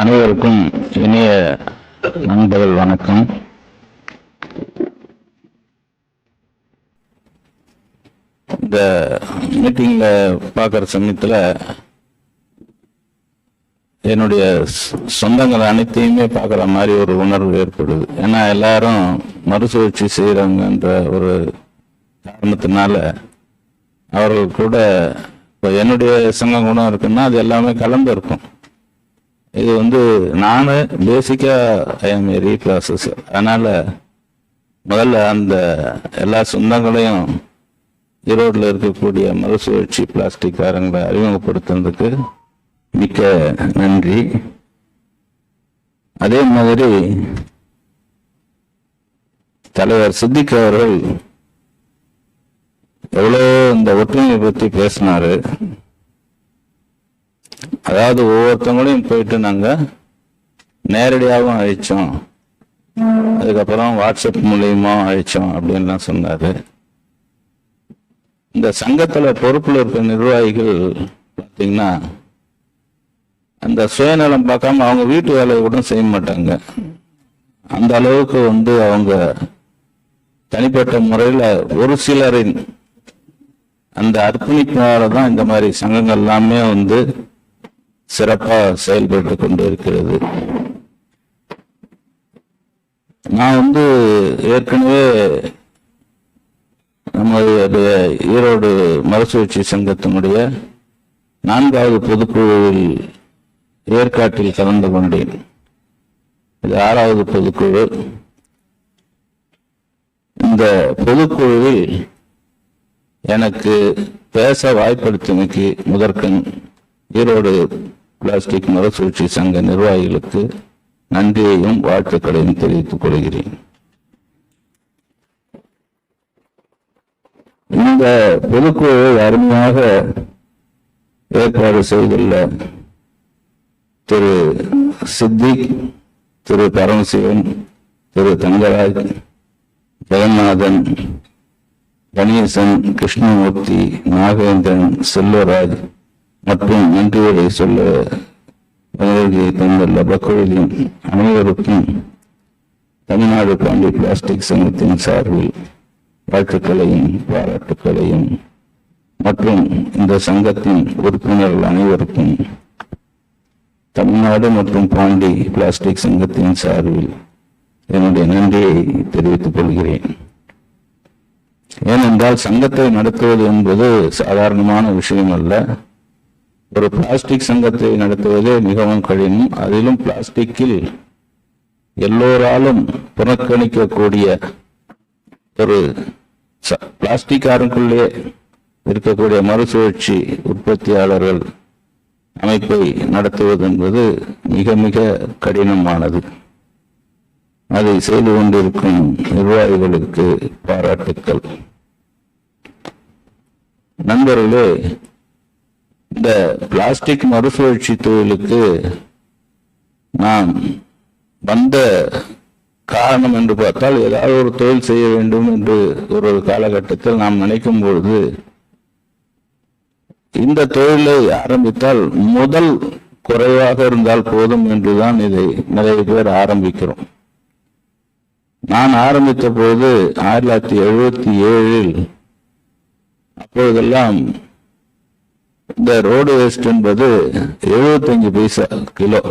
அனைவருக்கும் இனிய நண்பர்கள் வணக்கம். இந்த மீட்டிங்ல பார்க்குற சமயத்தில் என்னுடைய சொந்தங்கள் அனைத்தையுமே பார்க்குற மாதிரி ஒரு உணர்வு ஏற்படுது. ஏன்னா எல்லாரும் மறுசுழற்சி செய்கிறாங்கன்ற ஒரு காரணத்தினால அவர்கள் கூட இப்போ என்னுடைய சங்கம் கூட இருக்குன்னா அது எல்லாமே கலந்து இருக்கும். இது நான் பேசிக்காக ஐஎம் ஏ ரீப்ராசஸர். அதனால் முதல்ல அந்த எல்லா சொந்தங்களையும் ஈரோட்டில் இருக்கக்கூடிய மறுசுழற்சி பிளாஸ்டிக் காரங்களை அறிமுகப்படுத்துறதுக்கு மிக்க நன்றி. அதே மாதிரி தலைவர் சித்திக் அவர்கள் எவ்வளோ இந்த ஒற்றுமையை பற்றி பேசினாரு. அதாவது ஒவ்வொருத்தவங்களையும் போயிட்டு நாங்கள் நேரடியாகவும் அழைச்சோம், அதுக்கப்புறம் வாட்ஸ்அப் மூலியமா அழைச்சோம் அப்படின்லாம் சொன்னார். இந்த சங்கத்தில் பொறுப்பில் இருக்க நிர்வாகிகள் பார்த்தீங்கன்னா அந்த சுயநலம் பார்க்காம அவங்க வீட்டு வேலையை கூட செய்ய மாட்டாங்க. அந்த அளவுக்கு அவங்க தனிப்பட்ட முறையில் ஒரு சிலரின் அந்த அர்ப்பணிப்பினால தான் இந்த மாதிரி சங்கங்கள் எல்லாமே சிறப்பாக செயல்பட்டு கொண்டு இருக்கிறது. நான் ஏற்கனவே நம்முடைய ஈரோடு மறுசுழற்சி சங்கத்தினுடைய 4வது பொதுக்குழுவில் ஏற்காட்டில் கலந்து கொண்டேன். இது 6வது பொதுக்குழு. இந்த பொதுக்குழுவில் எனக்கு பேச வாய்ப்படுத்தியமைக்கு முதற்கண் ஈரோடு பிளாஸ்டிக் மறுசுழற்சி சங்க நிர்வாகிகளுக்கு நன்றியையும் வாழ்த்துக்களையும் தெரிவித்துக் கொள்கிறேன். இந்த பொதுக்குழுவை அருமையாக ஏற்பாடு செய்துள்ள திரு சித்திக், திரு பரமசிவன், திரு தங்கராஜ், ஜெகநாதன், கணேசன், கிருஷ்ணமூர்த்தி, நாகேந்திரன், செல்வராஜ் மற்றும் நன்றிகளை சொல்ல வருகை தந்துள்ள பக்குழுவின் அனைவருக்கும் தமிழ்நாடு பாண்டி பிளாஸ்டிக் சங்கத்தின் சார்பில் வாழ்த்துக்களையும் பாராட்டுக்களையும் மற்றும் இந்த சங்கத்தின் உறுப்பினர்கள் அனைவருக்கும் தமிழ்நாடு மற்றும் பாண்டி பிளாஸ்டிக் சங்கத்தின் சார்பில் என்னுடைய நன்றியை தெரிவித்துக் கொள்கிறேன். ஏனென்றால் சங்கத்தை நடத்துவது என்பது சாதாரணமான விஷயம் அல்ல. ஒரு பிளாஸ்டிக் சங்கத்தை நடத்துவதே மிகவும் கடினம். அதிலும் பிளாஸ்டிக்கில் எல்லோராலும் புறக்கணிக்கக்கூடிய ஒரு பிளாஸ்டிக்காருக்குள்ளே இருக்கக்கூடிய மறுசுழற்சி உற்பத்தியாளர்கள் அமைப்பை நடத்துவது என்பது மிக மிக கடினமானது. அதை செய்து கொண்டிருக்கும் நிர்வாகிகளுக்கு பாராட்டுக்கள். நண்பர்களே, இந்த பிளாஸ்டிக் மறுசுழற்சி தொழிலுக்கு நாம் வந்த காரணம் என்று பார்த்தால் ஏதாவது ஒரு தொழில் செய்ய வேண்டும் என்று ஒரு காலகட்டத்தில் நாம் நினைக்கும் பொழுது இந்த தொழிலை ஆரம்பித்தால் முதல் குறைவாக இருந்தால் போதும் என்றுதான் இதை நிறைய பேர் ஆரம்பிக்கிறோம். நான் ஆரம்பித்த போது 1977 அப்பொழுதெல்லாம் இந்த ரோடு வேஸ்ட் என்பது 75 பைசா கிலோ.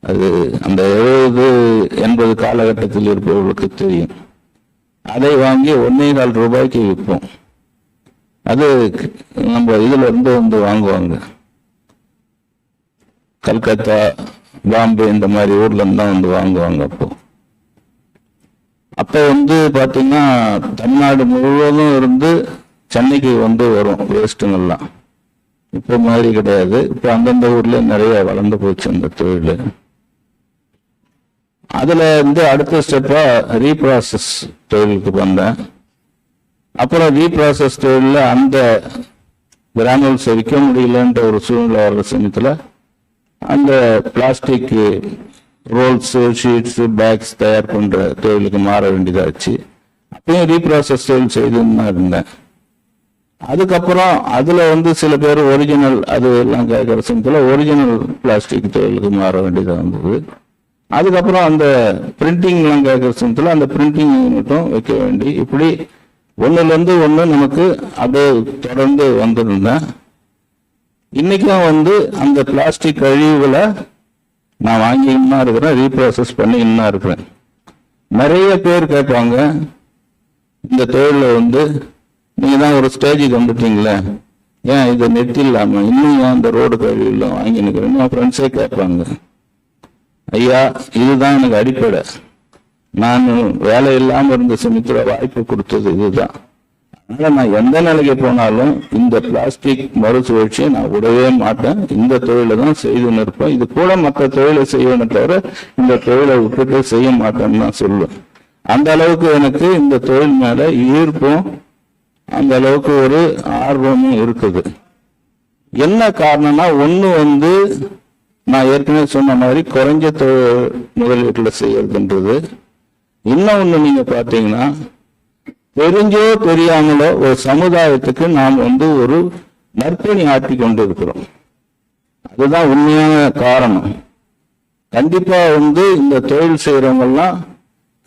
அது அந்த 70-80 காலகட்டத்தில் இருப்பவர்களுக்கு தெரியும். அதை வாங்கி 1.25 ரூபாய்க்கு விற்போம். அது நம்ம இதுல இருந்து வாங்குவாங்க. கல்கத்தா, பாம்பே இந்த மாதிரி ஊர்ல இருந்து தான் வாங்குவாங்க. அப்போ பாத்தீங்கன்னா தமிழ்நாடு முழுவதும் இருந்து சென்னைக்கு வரும் வேஸ்ட்டுங்கெல்லாம். இப்போ மாதிரி கிடையாது. இப்போ அந்தந்த ஊர்ல நிறைய வளர்ந்து போச்சு அந்த தொழில். அதுல அடுத்த ஸ்டெப்பா ரீப்ராசஸ் தொழிலுக்கு வந்தேன். அப்புறம் ரீப்ராசஸ் தொழில அந்த கிரானுவல்ஸ் விற்க முடியலன்ற ஒரு சூழ்நிலை வர்ற சமயத்துல அந்த பிளாஸ்டிக் ரோல்ஸ், ஷீட்ஸ், பேக்ஸ் தயார் பண்ற தொழிலுக்கு மாற வேண்டியதாச்சு. அப்பயும் ரீப்ராசஸ் தொழில் செய்துன்னு தான் இருந்தேன். அதுக்கப்புறம் அதுல வந்து சில பேர் ஒரிஜினல் அது எல்லாம் கேட்கற சமயத்துல ஒரிஜினல் பிளாஸ்டிக் தொழிலுக்கு மாற வேண்டியதாக வந்தது. அதுக்கப்புறம் அந்த பிரிண்டிங் எல்லாம் கேட்கற சமயத்துல அந்த பிரிண்டிங் யூனிட்டும் வைக்க வேண்டி, இப்படி ஒண்ணுல இருந்து ஒண்ணு நமக்கு அப்படியே தொடர்ந்து வந்திருந்தேன். இன்னைக்கும் வந்து அந்த பிளாஸ்டிக் கழிவுகளை நான் வாங்கி இன்னும் இருக்கிறேன், ரீப்ராசஸ் பண்ணி இன்னும் இருக்கிறேன். நிறைய பேர் கேட்பாங்க, இந்த தொழில வந்து நீங்க தான் ஒரு ஸ்டேஜுக்கு வந்துட்டீங்களே, ஏன் இதை நிறுத்திடலாமா, இன்னும் ஏன் அந்த ரோடு கழிவுலாம் வாங்கி நிற்கிறேன்னு என் ஃப்ரெண்ட்ஸே கேட்பாங்க. ஐயா, இதுதான் எனக்கு அடிப்படை. நான் வேலை இல்லாமல் இருந்த சமயத்தில் வாய்ப்பு கொடுத்தது இதுதான். அதனால நான் எந்த நிலைக்கு போனாலும் இந்த பிளாஸ்டிக் மறுசுழற்சியை நான் விடவே மாட்டேன். இந்த தொழிலை தான் செய்து நிற்பேன். இது கூட மற்ற தொழிலை செய்வேன்னு தவிர இந்த தொழிலை விட்டுட்டு செய்ய மாட்டேன்னு நான் சொல்லுவேன். அந்த அளவுக்கு எனக்கு இந்த தொழில் மேல ஈர்ப்பும் அந்த அளவுக்கு ஒரு ஆர்வமும் இருக்குது. என்ன காரணம்னா, ஒண்ணு வந்து நான் ஏற்கனவே சொன்ன மாதிரி குறைஞ்ச முதலீட்டுல செய்யறதுன்றது. இன்னொன்னு நீங்க பாத்தீங்கன்னா, தெரிஞ்சோ தெரியாமலோ ஒரு சமுதாயத்துக்கு நாம் வந்து ஒரு நற்பணி ஆற்றி கொண்டு இருக்கிறோம். அதுதான் உண்மையான காரணம். கண்டிப்பா வந்து இந்த தொழில் செய்யறவங்க எல்லாம்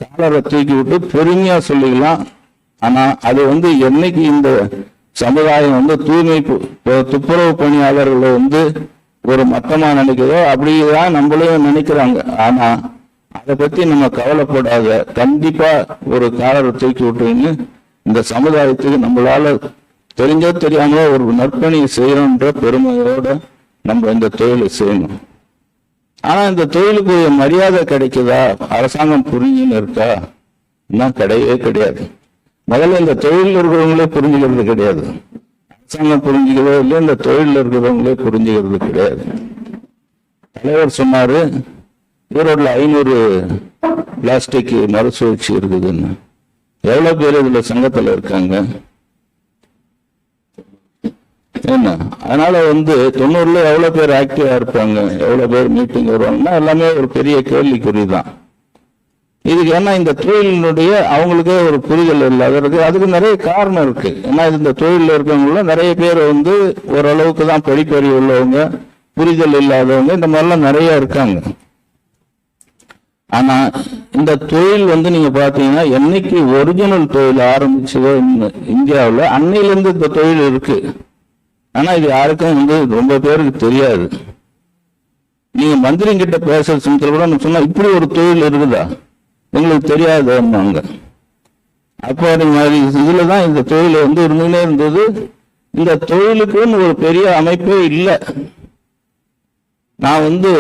காலரை தூக்கி விட்டு பெருமையா சொல்லிக்கலாம். ஆனா அது வந்து என்னைக்கு இந்த சமுதாயம் வந்து தூய்மை துப்புரவு பணியாளர்களை வந்து ஒரு மட்டமா நினைக்கிறதோ அப்படிதான் நம்மளையும் நினைக்கிறாங்க. ஆனா அதை பத்தி நம்ம கவலைப்படாத, கண்டிப்பா ஒரு காலரை தூக்கி விட்டுன்னு இந்த சமுதாயத்துக்கு நம்மளால தெரிஞ்சோ தெரியாமலோ ஒரு நற்பணியை செய்யறோன்ற பெருமையோட நம்ம இந்த தொழிலை செய்யணும். ஆனா இந்த தொழிலுக்கு மரியாதை கிடைக்குதா, அரசாங்கம் புரிஞ்சுன்னு இருக்கா? இன்னும் கிடையவே கிடையாது. முதல்ல இந்த தொழில் இருக்கிறவங்களே புரிஞ்சுக்கிறது கிடையாது. அரசாங்கம் புரிஞ்சுக்கிறதோ இல்லை, இந்த தொழில் இருக்கிறவங்களே புரிஞ்சுக்கிறது கிடையாது. தலைவர் சொன்னாரு, ஈரோடுல 500 பிளாஸ்டிக் மறுசுழற்சி இருக்குதுன்னு. எவ்வளவு பேர் இதுல சங்கத்துல இருக்காங்க? என்ன, அதனால வந்து 90ல எவ்வளவு பேர் ஆக்டிவா இருப்பாங்க, எவ்வளவு பேர் மீட்டிங் வருவாங்கன்னா எல்லாமே ஒரு பெரிய கேள்விக்குறிதான். இதுக்கு ஏன்னா இந்த தொழிலினுடைய அவங்களுக்கே ஒரு புரிதல் இல்லாதது. அதுக்கு நிறைய காரணம் இருக்கு. ஏன்னா இந்த தொழில இருக்கவங்கள நிறைய பேர் வந்து ஓரளவுக்கு தான் படிப்பறிவு உள்ளவங்க, புரிதல் இல்லாதவங்க, இந்த மாதிரிலாம் நிறைய இருக்காங்க. ஆனா இந்த தொழில் வந்து நீங்க பாத்தீங்கன்னா, என்னைக்கு ஒரிஜினல் தொழில் ஆரம்பிச்சதோ இந்தியாவில், அன்னையிலிருந்து இந்த தொழில் இருக்கு. ஆனா இது யாருக்கும் வந்து ரொம்ப பேருக்கு தெரியாது. நீங்க மந்திரிங்கிட்ட பேசுற சமயத்தில் கூட சொன்னா, இப்படி ஒரு தொழில் இருக்குதா, உங்களுக்கு தெரியாதுன்னாங்க. அப்போ மாதிரி இதுலதான் இந்த தொழில் வந்து இருந்துன்னே இருந்தது. இந்த தொழிலுக்குன்னு ஒரு பெரிய அமைப்பே இல்லை. நான் வந்து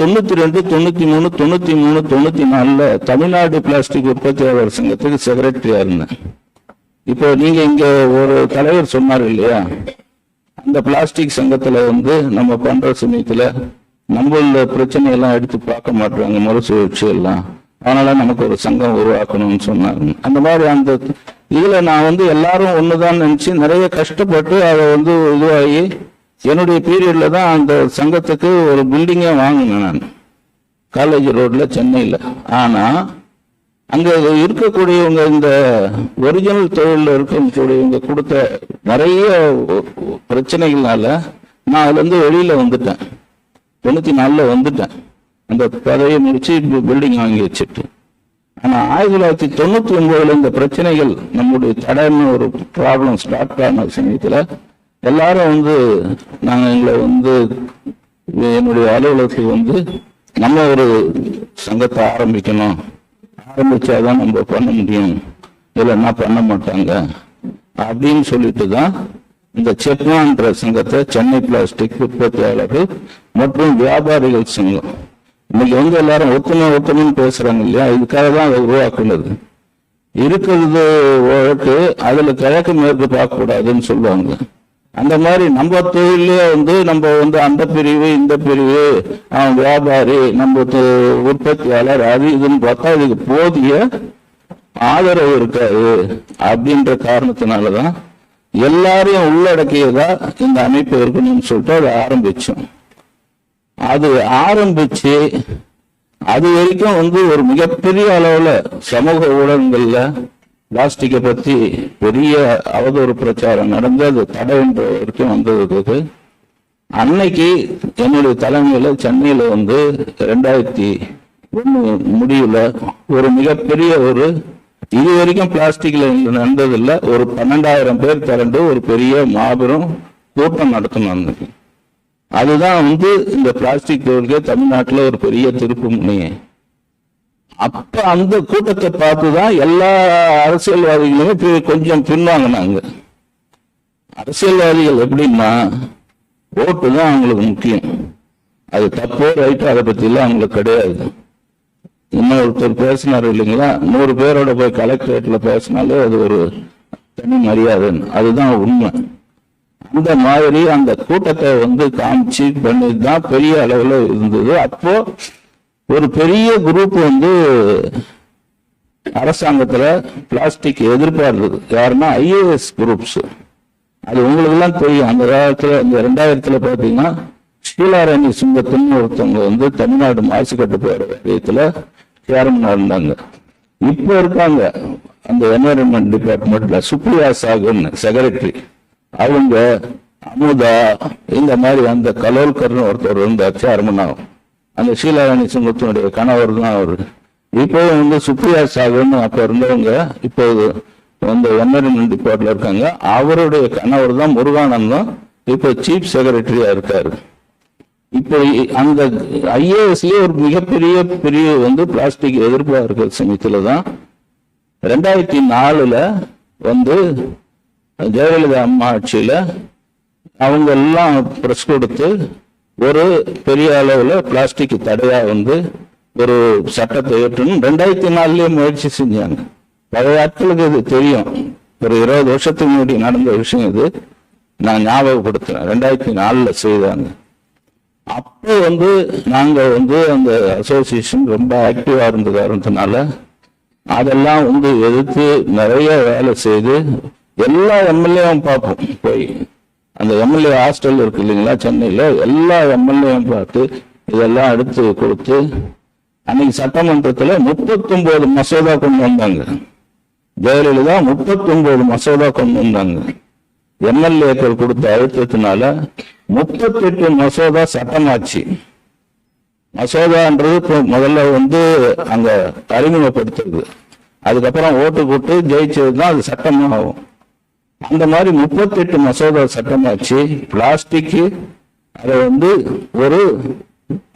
92, 93, 93, 94 தமிழ்நாடு பிளாஸ்டிக் உற்பத்தியாளர் சங்கத்துக்கு செக்ரட்டரியா இருந்தேன். இப்போ நீங்க இங்க ஒரு தலைவர் சொன்னார் இல்லையா, அந்த பிளாஸ்டிக் சங்கத்துல வந்து நம்ம பண்ற சமயத்துல நம்மள பிரச்சனையெல்லாம் எடுத்து பார்க்க மாட்டாங்க, மறுசுழற்சி எல்லாம். அதனால நமக்கு ஒரு சங்கம் உருவாக்கணும்னு சொன்னாங்க. அந்த மாதிரி அந்த இதுல நான் வந்து எல்லாரும் ஒண்ணுதான் நினைச்சு நிறைய கஷ்டப்பட்டு அதை வந்து இதுவாகி என்னுடைய பீரியட்ல தான் அந்த சங்கத்துக்கு ஒரு பில்டிங்கே வாங்கினேன் நான், காலேஜ் ரோட்ல சென்னையில. ஆனா அங்க இருக்கக்கூடியவங்க, இந்த ஒரிஜினல் தொழில இருக்கக்கூடியவங்க கொடுத்த நிறைய பிரச்சனைகள்னால நான் அதுல இருந்து வெளியில வந்துட்டேன். 94ல வந்துட்டேன். அந்த பதவியை முடிச்சு பில்டிங் வாங்கி வச்சுட்டு. ஆனா 1999ல இந்த பிரச்சனைகள் நம்முடைய தடன்னு ஒரு ப்ராப்ளம் ஸ்டார்ட் ஆன சமயத்துல எல்லாரும் வந்து நாங்க எங்களை வந்து என்னுடைய அலுவலகத்துக்கு வந்து நம்ம ஒரு சங்கத்தை ஆரம்பிக்கணும், ஆரம்பிச்சாதான் நம்ம பண்ண முடியும், இல்லைன்னா பண்ண மாட்டாங்க அப்படின்னு சொல்லிட்டு தான் இந்த செப்னான்ற சங்கத்தை, சென்னை பிளாஸ்டிக் உற்பத்தியாளர்கள் மற்றும் வியாபாரிகள் சங்கம், இன்னைக்கு வந்து எல்லாரும் ஒத்துமைன்னு பேசுறாங்க இல்லையா, இதுக்காக தான் அதை உருவாக்குனது. இருக்கிறது வழக்கு, அதுல கிழக்கு மேற்கு பார்க்க கூடாதுன்னு சொல்லுவாங்க. அந்த மாதிரி நம்ம தொழிலே வந்து நம்ம வந்து அந்த பிரிவு இந்த பிரிவு, வியாபாரி, நம்ம உற்பத்தியாளர், அது இதுன்னு பார்த்தா இதுக்கு போதிய ஆதரவு இருக்காது. அப்படின்ற காரணத்தினாலதான் எல்லாரையும் உள்ளடக்கியதா இந்த அமைப்பு இருக்கணும்னு சொல்லிட்டு அதை ஆரம்பிச்சோம். அது ஆரம்பிச்சு அது வரைக்கும் வந்து ஒரு மிகப்பெரிய அளவுல சமூக ஊடகங்கள்ல பிளாஸ்டிக்கை பத்தி பெரிய அவதூறு பிரச்சாரம் நடந்து அது தடை என்ற வரைக்கும் வந்ததுக்கு அன்னைக்கு என்னுடைய தலைமையில சென்னையில 2001 முடிவுல ஒரு மிகப்பெரிய இது வரைக்கும் பிளாஸ்டிக்ல நடந்ததில்லை, ஒரு 12,000 பேர் திரண்டு ஒரு பெரிய மாபெரும் கூட்டம் நடத்தணும். அதுதான் இந்த பிளாஸ்டிக் தொழிலுக்கு தமிழ்நாட்டில் ஒரு பெரிய திருப்பு முனைய. அப்ப அந்த கூட்டத்தை பார்த்துதான் எல்லா அரசியல்வாதிகளுமே கொஞ்சம் பின்வாங்கினாங்க. அரசியல்வாதிகள் எப்படின்னா ஓட்டு தான் அவங்களுக்கு முக்கியம், அது தப்போ ரைட்டோ அதை பத்தி எல்லாம் அவங்களுக்கு கிடையாது. இன்னொருத்தர் பேசினார் இல்லைங்களா, 100 பேரோட போய் கலெக்டரேட்ல பேசினாலே அது ஒரு தனி மரியாதைன்னு, அதுதான் உண்மை. அந்த மாதிரி அந்த கூட்டத்தை காமிச்சு பண்ணிதான் பெரிய அளவுல இருந்தது. அப்போ ஒரு பெரிய குரூப் அரசாங்கத்துல பிளாஸ்டிக் எதிர்பார்த்தது யாருன்னா IAS குரூப்ஸ். அது உங்களுக்கு எல்லாம் தெரியும். அந்த காலத்துல 2000 பாத்தீங்கன்னா ஷீலாராணி சுங்கத்துன்னு ஒருத்தவங்க தமிழ்நாடு மாசு கட்டுப்பாடு வாரியத்துல சேர்மனா இருந்தாங்க. இப்ப இருக்காங்க அந்த என்வரன்மெண்ட் டிபார்ட்மெண்ட்ல சுப்ரியா சாகுன்னு செக்ரட்டரி. அவங்க அமுதா இந்த மாதிரி அந்த கலோல்கர்னு ஒருத்தர் இருந்தார் சேர்மனாகும். அந்த ஷீலாராணி சுங்கத்தினுடைய கணவர் தான் அவரு. இப்போ சுப்ரியா சாகுன்னு அப்ப இருந்தவங்க இப்போது என்வரன்மெண்ட் டிபார்ட்மெண்ட்ல இருக்காங்க. அவருடைய கணவர் தான் முருகானந்தம், இப்போ சீஃப் செக்ரட்டரியா இருக்காரு. இப்போ அந்த IASலயே ஒரு மிகப்பெரிய பிளாஸ்டிக் எதிர்ப்பா இருக்கிற சமயத்துல தான் 2004 ஜெயலலிதா அம்மா ஆட்சியில அவங்க எல்லாம் பிரஸ் கொடுத்து ஒரு பெரிய அளவுல பிளாஸ்டிக் தடையா ஒரு சட்டத்தை ஏற்றணும் 2004 முயற்சி செஞ்சாங்க. பழைய ஆட்களுக்கு இது தெரியும், ஒரு 20 வருஷத்துக்கு முன்னாடி நடந்த விஷயம் இது. நான் ஞாபகப்படுத்துறேன், 2004 செய்தாங்க. அப்போ நாங்க அந்த அசோசியேஷன் ரொம்ப ஆக்டிவா இருந்த காரணத்தினால அதெல்லாம் எதிர்த்து நிறைய வேலை செய்து எல்லா எம்எல்ஏவும் பார்ப்போம். போய் அந்த எம்எல்ஏ ஹாஸ்டல் இருக்கு இல்லைங்களா சென்னையில, எல்லா எம்எல்ஏவும் பார்த்து இதெல்லாம் எடுத்து கொடுத்து அன்னைக்கு சட்டமன்றத்துல 39 மசோதா கொண்டு வந்தாங்க. ஜெயலலிதா 39 மசோதா கொண்டு வந்தாங்க. எம்எல்ஏக்கள் கொடுத்த அழுத்தத்தினால 38 மசோதா சட்டமாச்சு. மசோதான்றது இப்போ முதல்ல அங்க அறிமுகப்படுத்துறது, அதுக்கப்புறம் ஓட்டு போட்டு ஜெயிச்சதுதான் அது சட்டமாகும். அந்த மாதிரி 38 மசோதா சட்டமாச்சு. பிளாஸ்டிக் அதை ஒரு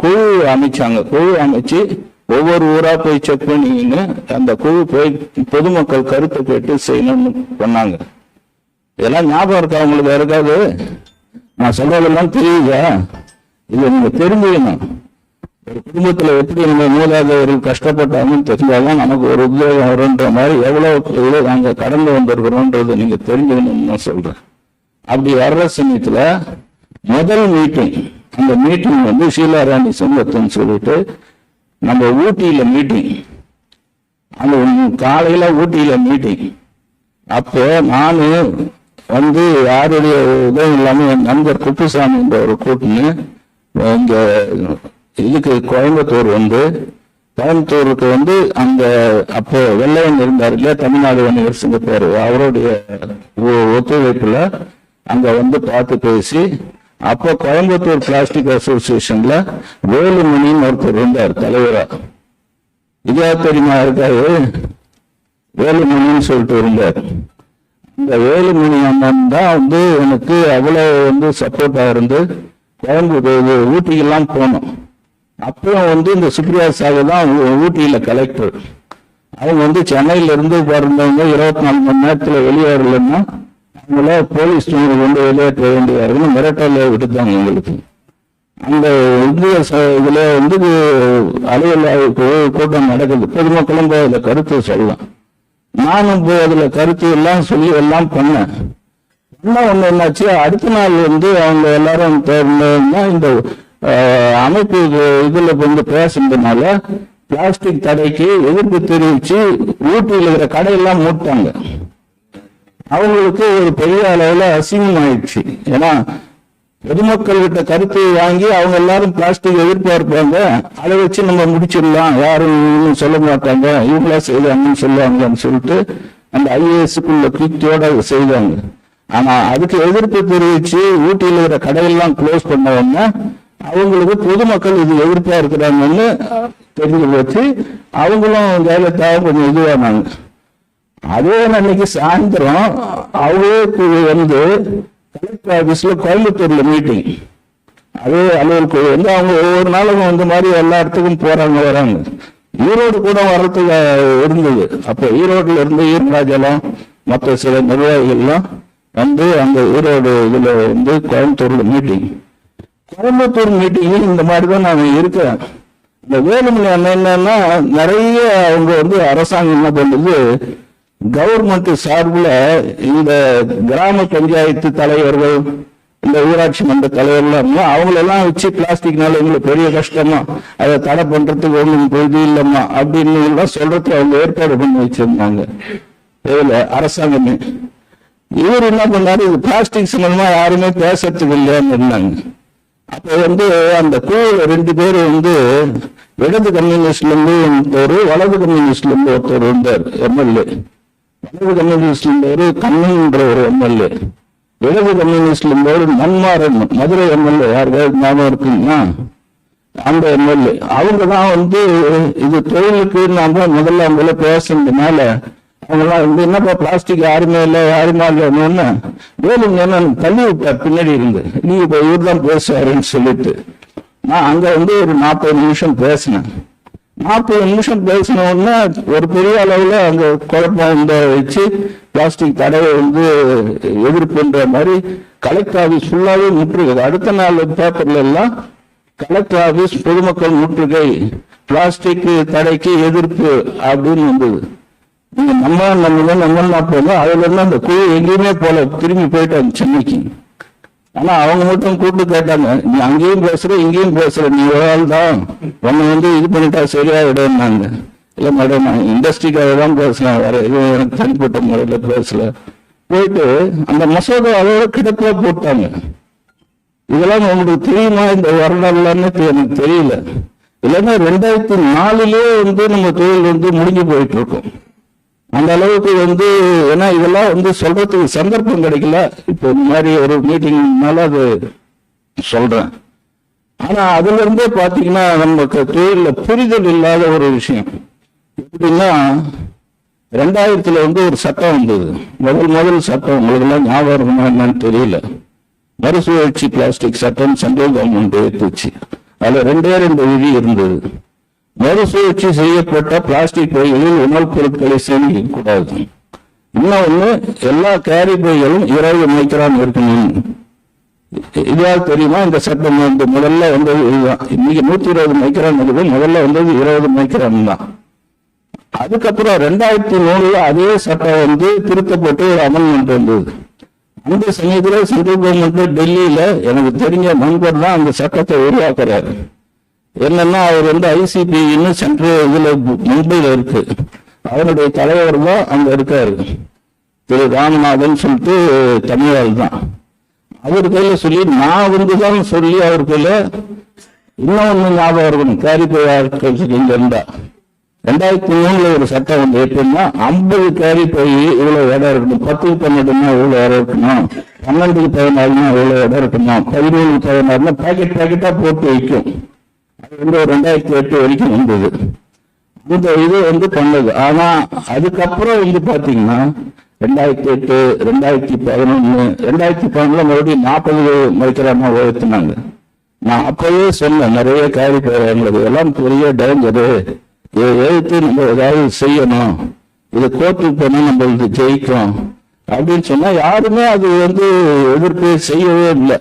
குழு அமைச்சாங்க. குழு அமைச்சு ஒவ்வொரு ஊரா போய் செக் பண்ணின்னு அந்த குழு போய் பொதுமக்கள் கருத்தை கேட்டு செய்யணும்னு பண்ணாங்க. இதெல்லாம் ஞாபகம் இருக்கா உங்களுக்கு? யாருக்காவது நான் சொல்றதெல்லாம் தெரியுதா? இது நீங்க தெரிஞ்சுக்கணும். ஒரு குடும்பத்துல எப்படி நம்ம மூலாதாரர்கள் கஷ்டப்பட்டாங்கன்னு தெரிஞ்சாதான் நமக்கு ஒரு உத்வேகம் வரும்ன்ற மாதிரி எவ்வளவு நாங்க கடந்து வந்திருக்கிறோம்ன்றது நீங்க தெரிஞ்சுக்கணும்னு நான் சொல்றேன். அப்படி வர்ற சமயத்துல முதல் மீட்டிங், அந்த மீட்டிங் ஷீலாராணி சுங்கத்துன்னு சொல்லிட்டு நம்ம ஊட்டியில மீட்டிங், அந்த காலையில ஊட்டியில மீட்டிங். அப்போ நானு யாருடைய உதவி இல்லாம என் நண்பர் குப்புசாமி என்ற ஒரு கூட்டுன்னு இங்க இதுக்கு கோயம்புத்தூர் கோயம்புத்தூருக்கு அந்த அப்போ வெள்ளையன் இருந்தார் இல்லையா, தமிழ்நாடு வணிகர் சங்க பேரு, அவருடைய ஒத்துழைப்புல அங்க பார்த்து பேசி, அப்போ கோயம்புத்தூர் பிளாஸ்டிக் அசோசியேஷன்ல வேலுமணின்னு ஒருத்தர் இருந்தார் தலைவரா. இதா தெரியுமா இருக்காரு? வேலுமணின்னு சொல்லிட்டு இருந்தார். இந்த வேலுமணி அண்ணன் தான் எனக்கு அவ்வளவு சப்போர்ட்டா இருந்து கோயம்புத்தூர் ஊட்டிக்கெல்லாம் போனோம். அப்புறம் இந்த சுப்ரியா சாகு தான் ஊட்டியில கலெக்டர். அவங்க சென்னையில இருந்து பிறந்தவங்க 24 மணி நேரத்துல வெளியேறலன்னா அவங்கள போலீஸ் வெளியேற்ற வேண்டியது மிரட்டல விட்டுத்தாங்க எங்களுக்கு. அந்த இதுல அலுவலக கூட்டம் நடக்குது, பொதுமக்களும் போய் அதுல கருத்து சொல்லலாம். நானும் போய் அதுல கருத்து எல்லாம் சொல்லி எல்லாம் பண்ணேன். ஒண்ணு என்னாச்சு, அடுத்த நாள் அவங்க எல்லாரும் இந்த அமைப்பு இதுல பேசுறதுனால பிளாஸ்டிக் தடைக்கு எதிர்ப்பு தெரிவிச்சு ஊட்டியில் இருக்கிற கடையெல்லாம் மூட்டாங்க. அவங்களுக்கு ஒரு பெரிய அளவுல அசிங்கம் ஆயிடுச்சு. ஏன்னா பொதுமக்கள் கிட்ட கருத்து வாங்கி அவங்க எல்லாரும் பிளாஸ்டிக் எதிர்பார்ப்பாங்க, அதை வச்சு நம்ம முடிச்சிடலாம், யாரும் சொல்ல மாட்டாங்க, இவங்களா செய்வாங்கன்னு சொல்லுவாங்கன்னு சொல்லிட்டு அந்த IAS-க்குள்ள கீர்த்தியோட செய்தாங்க. ஆனா அதுக்கு எதிர்ப்பு தெரிவிச்சு ஊட்டியில் இருக்கிற கடையெல்லாம் க்ளோஸ் பண்ண உடனே அவங்களுக்கு பொதுமக்கள் இது எதிர்ப்பா இருக்கிறாங்கன்னு தெரிஞ்சு போச்சு. அவங்களும் ஜெயலலிதாவும் கொஞ்சம் இதுவானாங்க. அதே அன்னைக்கு சாயந்தரம் அவரே குழு வந்து கலெக்டர் ஆபீஸ்ல கோயம்புத்தூர்ல மீட்டிங். அதே அலுவல் குழு வந்து அவங்க ஒவ்வொரு நாளும் இந்த மாதிரி எல்லா இடத்துக்கும் போறாங்க வராங்க. ஈரோடு கூட வர்றதுக்கு இருந்தது. அப்போ ஈரோடுல இருந்து ஈரராஜலம் மற்ற சில நிர்வாகிகள்லாம் வந்து அங்க ஈரோடு இதுல வந்து கோயம்புத்தூர்ல மீட்டிங். கோயம்புத்தூர் மீட்டிங் இந்த மாதிரி தான் நான் இருக்கிறேன். இந்த வேலுமணி அண்ணன் என்னன்னா நிறைய அவங்க வந்து அரசாங்கம் என்ன பண்ணுது, கவர்மெண்ட் சார்பில் இந்த கிராம பஞ்சாயத்து தலைவர்கள் இந்த ஊராட்சி மன்ற தலைவர்லாம் அவங்களெல்லாம் வச்சு பிளாஸ்டிக்னால எங்களுக்கு பெரிய கஷ்டமா, அதை தடை பண்றதுக்கு ஒன்றும் இது இல்லைம்மா அப்படின்னு எல்லாம் சொல்றதுக்கு அவங்க ஏற்பாடு பண்ணி வச்சிருந்தாங்க இதுல அரசாங்கமே. இவர் என்ன பண்ணாரு, இது பிளாஸ்டிக் சம்பந்தமா யாருமே பேசுறதுக்கு இல்லைன்னு இருந்தாங்க. அப்ப வந்து அந்த குழுல 2 பேர் வந்து இடது கம்யூனிஸ்ட்ல இருந்து ஒருத்தர், வலது கம்யூனிஸ்ட்ல இருந்து ஒருத்தர் இருந்தார் எம்எல்ஏ. வலது கம்யூனிஸ்ட்ல இருந்தவர் கண்ணன்ற ஒரு எம்எல்ஏ, இடது கம்யூனிஸ்ட்ல இருந்தவர் மன்மாறன் மதுரை எம்எல்ஏ. யாருக்காவது ஞாபகம் இருக்குன்னா அந்த எம்எல்ஏ. அவங்க தான் வந்து இது தொழிலுக்கு நாம முதல்ல அவங்கள பேசுறதுனால அவங்கெல்லாம் வந்து என்னப்பா பிளாஸ்டிக் யாருமே இல்லை யாருமே இல்லைன்னு வேலுங்க என்ன தள்ளி விட்டார் பின்னாடி இருந்து. நீ இப்ப இவர் தான் பேசுவாருன்னு சொல்லிட்டு நான் அங்க வந்து ஒரு 40 நிமிஷம் பேசினேன். 40 நிமிஷம் பேசின உடனே ஒரு பெரிய அளவுல அங்க குழப்பம் இந்த வச்சு பிளாஸ்டிக் தடையை வந்து எதிர்ப்புன்ற மாதிரி கலெக்டர் ஆபீஸ் ஃபுல்லாவே முற்றுகை. அடுத்த நாள் பேப்பர்ல எல்லாம் கலெக்டர் ஆபீஸ் பொதுமக்கள் முற்றுகை, பிளாஸ்டிக் தடைக்கு எதிர்ப்பு அப்படின்னு வந்தது. நம்ம போனோம். அதுல இருந்து அந்த குழு எங்கேயுமே போல, திரும்பி போயிட்டாங்க சென்னைக்கு. ஆனா அவங்க மட்டும் கூப்பிட்டு கேட்டாங்க, நீ அங்கேயும் பேசுற இங்கேயும் பேசுற, நீ ஒரு ஆள் தான், உன்னை வந்து இது பண்ணிட்டா சரியா இடம்னாங்க. இல்ல மேடம் நான் இண்டஸ்ட்ரிக்காக தான் பேசுறேன், வேற எதுவும் எனக்கு தனிப்பட்ட முறையில பேசல. போயிட்டு அந்த மசோதா அதோட கிடப்பில போட்டாங்க. இதெல்லாம் உங்களுக்கு தெரியுமா இந்த வரலாறுலான்னு எனக்கு தெரியல. இல்லைன்னா 2004 வந்து நம்ம தொழில் வந்து முடிஞ்சு போயிட்டு இருக்கோம். அந்த அளவுக்கு வந்து ஏன்னா இதெல்லாம் வந்து சொல்றதுக்கு சந்தர்ப்பம் கிடைக்கல. இப்போ இந்த மாதிரி ஒரு மீட்டிங்னால அது சொல்றேன். ஆனா அதுல இருந்தே பாத்தீங்கன்னா நமக்கு தொழில புரிதல் இல்லாத ஒரு விஷயம். எப்படின்னா 2000 வந்து ஒரு சட்டம் வந்தது. முதல் சட்டம் உங்களுக்கு எல்லாம் ஞாபகம் இருக்குமா என்னன்னு தெரியல. மறுசுழற்சி பிளாஸ்டிக் சட்டம் சென்ட்ரல் கவர்மெண்ட் ஏற்றுச்சு. அதுல 2 விதி இருந்தது. மறுசுழற்சி செய்யப்பட்ட பிளாஸ்டிக் பைகளில் உணவுப் பொருட்களை சேமிக்க கூடாது. இன்னொன்னு, எல்லா கேரி பைகளும் 20 மைக்ரான் இருக்கணும். இதாவது தெரியுமா இந்த சட்டம் வந்து முதல்ல வந்தது இதுதான். இன்னைக்கு 120 மைக்ரான் இருக்குது, முதல்ல வந்தது 20 மைக்ரான் தான். அதுக்கப்புறம் 2003 அதே சட்டம் வந்து திருத்தப்பட்டு ஒரு அமெண்ட்மெண்ட் வந்தது. அந்த சமயத்துல சென்ட்ரல் கவர்மெண்ட் டெல்லியில எனக்கு தெரிஞ்ச நண்பர் தான் அந்த சட்டத்தை உருவாக்குறாரு. என்னன்னா அவர் வந்து ICPன்னு சென்ட்ரல் இதுல மும்பையில இருக்கு, அவருடைய தலைவர் தான் அங்க இருக்காரு, திரு ராமநாதன் சொல்லிட்டு தமிழால் தான். அவர் கையில சொல்லி நான் வந்து தான் சொல்லி அவர் கையில இன்னொன்னு ஞாபகம் இருக்கணும், கேரி பை ஆட்கள் இங்க இருந்தா 2003 ஒரு சட்டம் வந்து எப்படின்னா 50 கேரி பை இவ்வளவு இடம் இருக்கணும், 10க்கு 12னா இவ்வளவு இடம் இருக்கணும், 12க்கு 14னா இவ்வளவு இடம் இருக்கணும், 17க்கு 16னா பேக்கெட்டா போட்டு வைக்கும். அது வந்து 2008 வரைக்கும் வந்தது. இந்த இது வந்து பண்ணது. ஆனா அதுக்கப்புறம் வந்து பாத்தீங்கன்னா 2008, 2011, 2012 மறுபடியும் 40 மைக்ரானா உயர்த்தினாங்க. நான் அப்பவே சொன்னேன், நிறைய கேரி எங்களுக்கு எல்லாம் பெரிய டேஞ்சரு, இதை எழுத்து நம்ம ஏதாவது செய்யணும், இது கோர்ட்டுக்கு போனா நம்மளுக்கு ஜெயிக்கும் அப்படின்னு சொன்னா யாருமே அது வந்து எதிர்ப்பு செய்யவே இல்லை,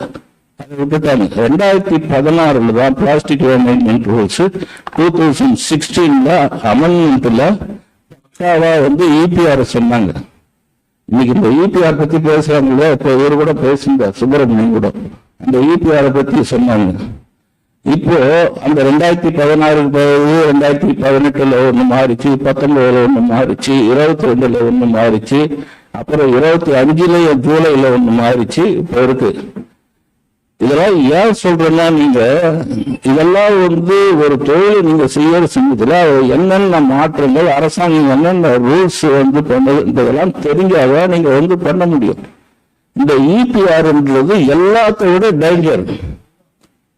அதை விட்டுட்டாங்க. 2016 தான் பிளாஸ்டிக் மேனேஜ்மெண்ட் ரூல்ஸ் 2016 அமெண்ட்மெண்ட்ல பக்காவா வந்து EPR சொன்னாங்க. இன்னைக்கு இந்த EPR பத்தி பேசுறாங்களே, இப்போ இவர் கூட பேசியிருந்தார் சுப்பிரமணியன் கூட, அந்த EPR பத்தி சொன்னாங்க. இப்போ அந்த 2016 பிறகு 2018 ஒண்ணு மாறிச்சு, 19 ஒண்ணு மாறிச்சு, 22 ஒண்ணு மாறிச்சு, அப்புறம் 25 ஜூலைல ஒண்ணு மாறிச்சு, இப்போ இருக்கு. இதெல்லாம் ஏன் சொல்றேன்னா, நீங்க இதெல்லாம் வந்து ஒரு தொழில் நீங்க செய்யற சமயத்துல என்னென்ன மாற்றங்கள் அரசாங்கம் என்னென்ன ரூல்ஸ் வந்து பண்ணது இதெல்லாம் தெரிஞ்சாதான் நீங்க வந்து பண்ண முடியும். இந்த இபிஆர்ன்றது எல்லாத்த விட டேஞ்சர்,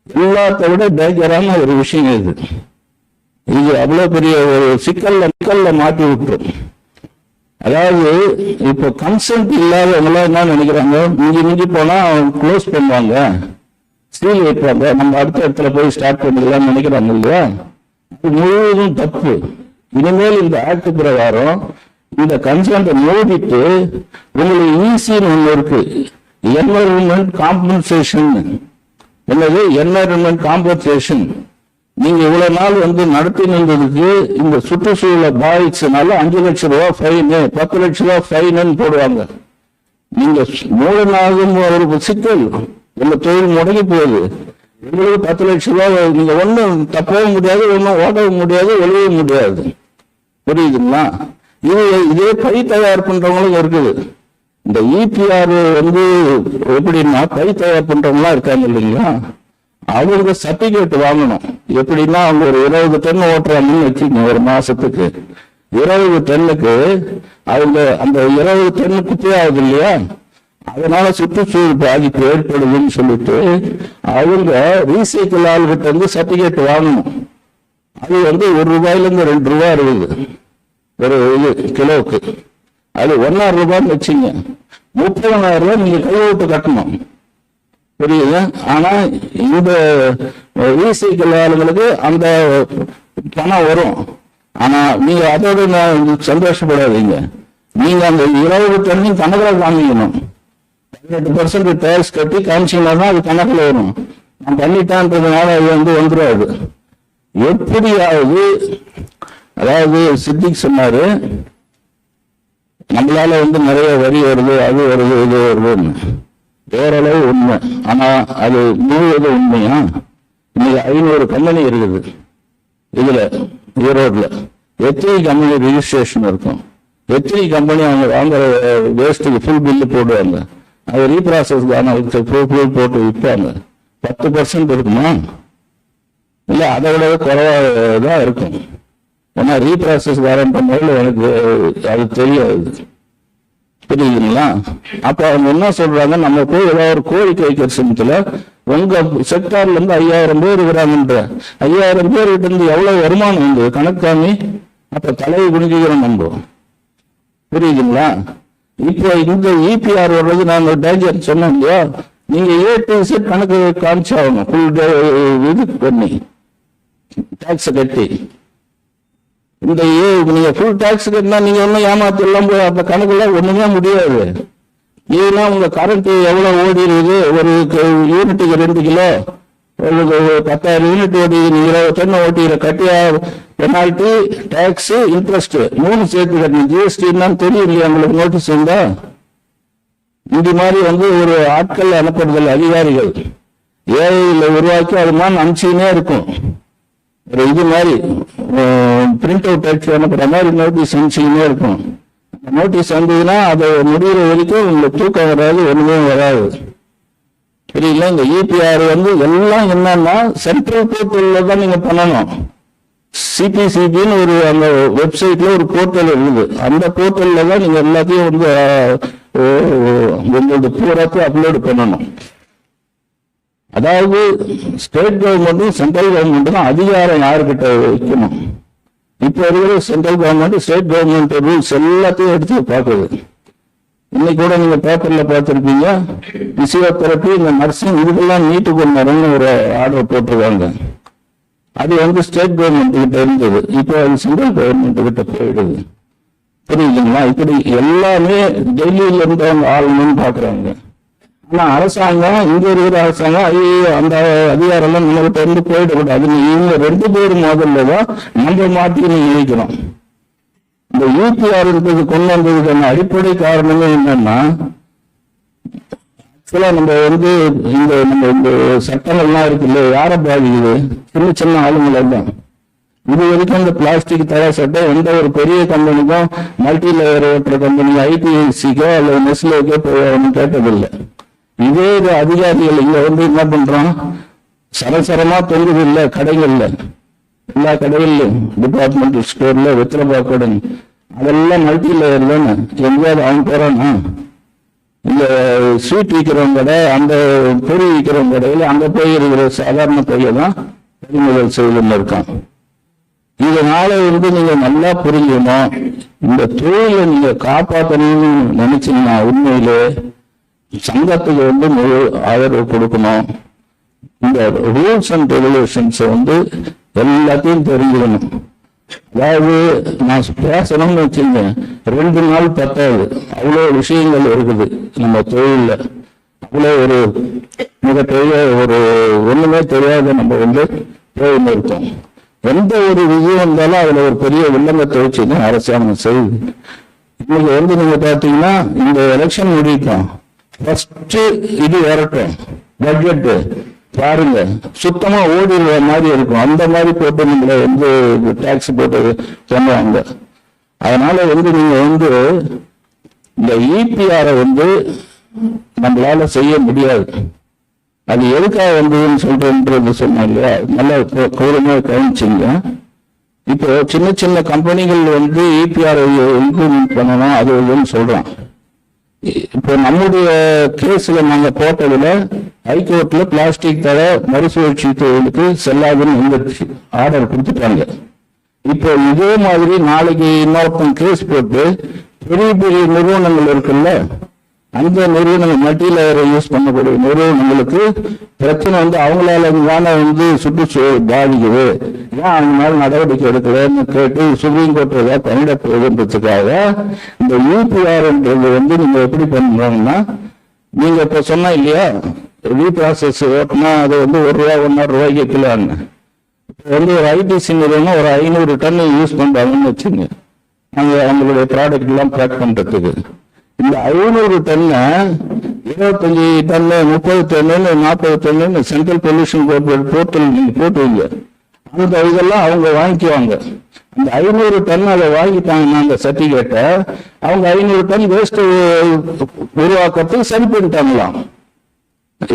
எல்லாத்த விட டேஞ்சரான ஒரு விஷயம் இது. இது அவ்வளவு பெரிய ஒரு சிக்கல்ல மாட்டி விட்டுரும். அதாவது இப்ப கன்சென்ட் இல்லாதவங்க என்ன நினைக்கிறாங்க, மிஞ்சி போனா க்ளோஸ் பண்ணுவாங்க, சீல் வைப்பாங்க, நம்ம அடுத்த இடத்துல போய் ஸ்டார்ட் பண்ணிக்கலாம்னு நினைக்கிறாங்க இல்லையா? அது முழுவதும் தப்பு. இனிமேல் இந்த ஆக்ட் பிரகாரம் இந்த கன்சென்ட் மூடிட்டு உங்களுக்கு ஈஸின்னு ஒண்ணு இருக்கு, என்வரன்மெண்ட் காம்பன்சேஷன். என்னது என்வரன்மெண்ட் காம்பன்சேஷன்? நீங்க இவ்வளவு நாள் வந்து நடத்தி நின்றதுக்கு இந்த சுற்றுச்சூழலை பாதிச்சனால 5 லட்சம் ரூபாய் ஃபைனு, 10 லட்சம் ரூபாய் ஃபைனு போடுவாங்க. நீங்க மூலனாகும் ஒரு சிக்கல், உங்க தொழில் முடங்கி போகுது. உங்களுக்கு 10 லட்சம் ரூபாய் நீங்க ஒன்றும் தப்பவும் முடியாது, ஒன்றும் ஓடவும் முடியாது, ஒழியவும் முடியாது. புரியுதுங்களா? இதே பை தயார் பண்றவங்களும் இருக்குது. இந்த இபிஆர் வந்து எப்படின்னா, பை தயார் பண்றவங்களாம் இருக்காங்க இல்லைங்களா, அவங்க சர்டிபிகேட் வாங்கணும். எப்படின்னா, அவங்க ஒரு 20 டன் ஓட்டுறாங்கன்னு வச்சுக்கோங்க, ஒரு மாசத்துக்கு 20 டன்னுக்கு அவங்க அந்த 20 டன்னு குப்பையாகுது இல்லையா, அதனால சுற்றுச்சூழல் பாதிப்பு ஏற்படுதுன்னு சொல்லிட்டு அவங்க ரீசைக்கிள் ஆள்கிட்ட இருந்து சர்டிபிகேட் வாங்கணும். அது வந்து ₹1 2 ரூபாய் இருக்குது ஒரு இது கிலோவுக்கு. அது 1.5 ரூபான்னு வச்சுங்க, 30,000 ரூபாய் நீங்க கைவிட்டு கட்டணும். புரியுது? ஆனா இந்த ரீசைக்கிள் ஆளுங்களுக்கு அந்த பணம் வரும். ஆனா நீங்க அதோட சந்தோஷப்படாதீங்க, நீங்க அந்த 20 டன்னையும் கணக்கில் காமிக்கணும். 18% டேக்ஸ் கட்டி காமிச்சீங்கன்னா அது கணக்கில் வரும். நான் பண்ணிட்டான்றதுனால அது வந்து வந்துடாது. எப்படியாவது, அதாவது சித்திக் சொன்னாரு, நம்மளால வந்து நிறைய வரி வருது, அது வருது, இது வருதுன்னு. ஓரளவு உண்மை. ஆனா அது முழுவதும் உண்மையா? இன்னைக்கு 500 கம்பெனி இருக்குது இதுல ஈரோடுல. எத்தனை கம்பெனி ரிஜிஸ்ட்ரேஷன் இருக்கும்? எத்தனை கம்பெனி அவங்க வாங்குற வேஸ்ட்டுக்கு ஃபுல் பில்லு போடுவாங்க, அது ரீப்ராசஸ்க்கான போட்டு விற்பாங்க. 10% இருக்குமா? இல்ல அதை விட குறைவாதான் இருக்கும். ஏன்னா ரீப்ராசஸ் வாரண்ட் பண்ணல எனக்கு அது தெரியாது. புரியுதுங்களா? அப்ப அவங்க என்ன சொல்றாங்க, நம்ம போய் ஏதாவது ஒரு கோரிக்கை வைக்கிற சமயத்துல உங்க செக்டார்ல இருந்து 5000 பேர் இருக்கிறாங்கன்ற 5000 பேர்கிட்ட இருந்து எவ்வளவு வருமானம் உண்டு கணக்காமி அப்ப தலையை குனிஞ்சுக்கிறோம் நம்ம. புரியுதுங்களா? இப்போ இந்த இபிஆர் வர்றது நாங்க டேஞ்சர் சொன்னோம் இல்லையா, நீங்க A-Z கணக்கு காமிச்சாகணும். ஃபுல் இது பண்ணி டாக்ஸ் கட்டி இந்த நீங்க ஃபுல் டாக்ஸ் கட்டினா நீங்க ஒன்னும் ஏமாத்தி எல்லாம் போய் அந்த கணக்குலாம் ஒண்ணுமே முடியாது. ஏன்னா உங்க கரண்ட் எவ்வளவு ஓடி இருக்குது, ஒரு யூனிட்டுக்கு 2 கிலோ, 10,000 யூனிட் ஓடி 20 டன் ஓட்டிக்கிற கட்டியா பெனால்டி, டாக்ஸ், இன்ட்ரெஸ்ட் 3 சேர்த்து கட்டணும். ஜிஎஸ்டி என்னன்னு தெரியும் இல்லையா உங்களுக்கு? நோட்டீஸ் இருந்தா இந்த மாதிரி வந்து ஒரு ஆட்கள் அனுப்புறதில்லை அதிகாரிகள், ஏஐல உருவாக்கி அது மாதிரி அனுப்பிச்சுனே இருக்கும். ஒரு இது மாதிரி பிரிண்ட் அவுட் அடிச்சு அனுப்புற மாதிரி நோட்டீஸ் அனுப்பிச்சுனே இருக்கும். நோட்டீஸ் வந்ததுன்னா அதை முடிகிற வரைக்கும் உங்களுக்கு தூக்கம் வராது, ஒண்ணுமே வராது. புரியல? இந்த இபிஆர் வந்து எல்லாம் என்னன்னா சென்ட்ரல் போர்ட்டல்ல தான் நீங்க பண்ணணும். சிபிசிபின்னு ஒரு அந்த வெப்சைட்ல ஒரு போர்ட்டல் இருக்குது, அந்த போர்ட்டல்ல தான் நீங்க எல்லாத்தையும் வந்து உங்களோட பூராத்தையும் அப்லோடு பண்ணணும். அதாவது ஸ்டேட் கவர்மெண்ட்டும் சென்ட்ரல் கவர்மெண்ட்டும் தான் அதிகாரம் யாருக்கிட்ட வைக்கணும். இப்ப இருக்கிற central government state government rules எல்லாத்தையும் எடுத்து பார்க்குது. இன்னைக்கு கூட நீங்க பேப்பர்ல பார்த்துருப்பீங்க, பிசியோதெரப்பி, இந்த நர்சிங், இதுக்கெல்லாம் நீட்டுக்கு கொண்டு ஒரு ஆர்டர் போட்டிருக்காங்க. அது வந்து ஸ்டேட் கவர்மெண்ட் கிட்ட இருந்தது, இப்போ அது சென்ட்ரல் கவர்மெண்ட் கிட்ட போயிடுது. புரியுதுங்களா? இப்படி எல்லாமே டெல்லியில இருந்து அவங்க ஆளுநர்னு பாக்குறாங்க. ஆனா அரசாங்கம், இங்க இருக்கிற அரசாங்கம், ஐயோ அந்த அதிகாரம் எல்லாம் நம்மகிட்ட இருந்து போயிடக்கூடாது, இவங்க 2 பேரும் முதல்லதான் நம்ம மாற்றி நினைக்கணும். இந்த யூபிஆர் இருக்கிறது கொண்டு வந்ததுக்கான அடிப்படை காரணமே என்னன்னா, ஆக்சுவலா நம்ம வந்து இந்த சட்டங்கள்லாம் இருக்கு இல்லையா, யாரை பாதிக்குது? சின்ன சின்ன ஆளுங்களை தான். இது வரைக்கும் இந்த பிளாஸ்டிக் தடை சட்டம் எந்த ஒரு பெரிய கம்பெனிக்கும், மல்டி லேயர் ஓட்டுற கம்பெனி, ஐடிஐசிக்கோ அல்லது நெஸ்லேக்கோ கேட்டதில்லை. இதே அதிகாரிகள் இங்க வந்து என்ன பண்றோம், சரசரமா தொங்குது இல்ல கடைகள்ல, எல்லா கடைகள்லையும் டிபார்ட்மெண்டல் ஸ்டோர்ல வெத்தலை கடை அதெல்லாம் மல்டி லேயர் தானே. எங்கேயாவது அவன் போறானா? இந்த ஸ்வீட் விற்கிறவங்க கடை, அந்த பொறி விற்கிறவங்க கடையில் அங்க போய் இருக்கிற சாதாரண பைய தான் பறிமுதல் செய்துன்னு இருக்கான். இதனால வந்து நீங்க நல்லா புரிஞ்சுக்கணும், இந்த தொழிலை நீங்க காப்பாற்றணும்னு நினைச்சீங்கன்னா உண்மையிலே சங்கத்துக்கு வந்து முழு ஆதரவு கொடுக்கணும். இந்த ரூல்ஸ் அண்ட் ரெகுலேஷன்ஸ் வந்து எல்லாத்தையும் தெரிஞ்சுக்கணும். அதாவது நான் பேசணும்னு வச்சுங்க 2 நாள் பத்தாது, அவ்வளோ விஷயங்கள் இருக்குது நம்ம தொழில. அவ்வளோ ஒரு மிகப்பெரிய ஒரு ஒண்ணுமே தெரியாத நம்ம வந்து போயின்னு இருக்கோம். எந்த ஒரு விஷயம் இருந்தாலும் அதுல ஒரு பெரிய வில்லங்கத்தை வச்சுதான் அரசாங்கம் செய்யுது. இன்னைக்கு வந்து நீங்க பாத்தீங்கன்னா இந்த எலெக்ஷன் முடிக்கும், ஃபர்ஸ்ட் இது வரட்டும் பட்ஜெட் பாருங்க, சுத்தமா ஓடிடுற மாதிரி இருக்கும். அந்த மாதிரி போட்டு நீங்களை வந்து டாக்ஸ் போட்டு பண்ணுவாங்க. அதனால வந்து நீங்க வந்து இந்த இபிஆரை வந்து நம்மளால செய்ய முடியாது. அது எதுக்காக வந்ததுன்னு சொல்றேன்றது சொன்னேன் இல்லையா, நல்லா கௌரவமா கவனிச்சிங்க. இப்போ சின்ன சின்ன கம்பெனிகள் வந்து இபிஆர் இம்ப்ளிமெண்ட் பண்ணணும் அது இதுன்னு சொல்றான். இப்போ நம்முடைய கேஸ்ல நாங்க போட்டதுல ஹைகோர்ட்ல பிளாஸ்டிக் தடை மறுசுழற்சி தொழிலுக்கு செல்லாதுன்னு வந்துருச்சு, ஆர்டர் கொடுத்துட்டாங்க. இப்போ இதே மாதிரி நாளைக்கு இன்னொருத்தன் கேஸ் போட்டு பெரிய பெரிய நிறுவனங்கள் இருக்குல்ல, அந்த நிறுவனங்கள் மல்டிலேயரை யூஸ் பண்ணக்கூடிய நிறுவனங்களுக்கு பிரச்சனை வந்து அவங்களால வந்து சுற்றுச்சூழல் பாதிக்குது, ஏன் அவங்க மேல நடவடிக்கை எடுக்கலன்னு கேட்டு சுப்ரீம் கோர்ட் ஏதாவது பண்ணிட போகுதுன்றதுக்காக இந்த யூபிஆர்ன்றது வந்து நீங்க எப்படி பண்றாங்கன்னா, நீங்க இப்ப சொன்னா இல்லையா ரீப்ராசஸ் ஓட்டினா அது வந்து ₹1 ₹1.5 கிலோன்னு. இப்போ வந்து ஒரு ஐடிசி நிறுவனம் ஒரு 500 டன் யூஸ் பண்றாங்கன்னு வச்சுங்க, அவங்களுடைய ப்ராடக்ட் எல்லாம் பேக் பண்றதுக்கு. இந்த 500 டன்னை 25 டன்னு 30 டன்னு 40 டன்னு சென்ட்ரல் பொல்யூஷன் போர்ட்டல் நீங்க போட்டுவீங்க. அந்த இதெல்லாம் அவங்க வாங்கிக்குவாங்க. அந்த 500 டன் அதை வாங்கிட்டாங்கன்னா அந்த சர்டிபிகேட்டை அவங்க 500 டன் வேஸ்ட் உருவாக்குறதுக்கு சரி பண்ணிட்டாங்களாம்.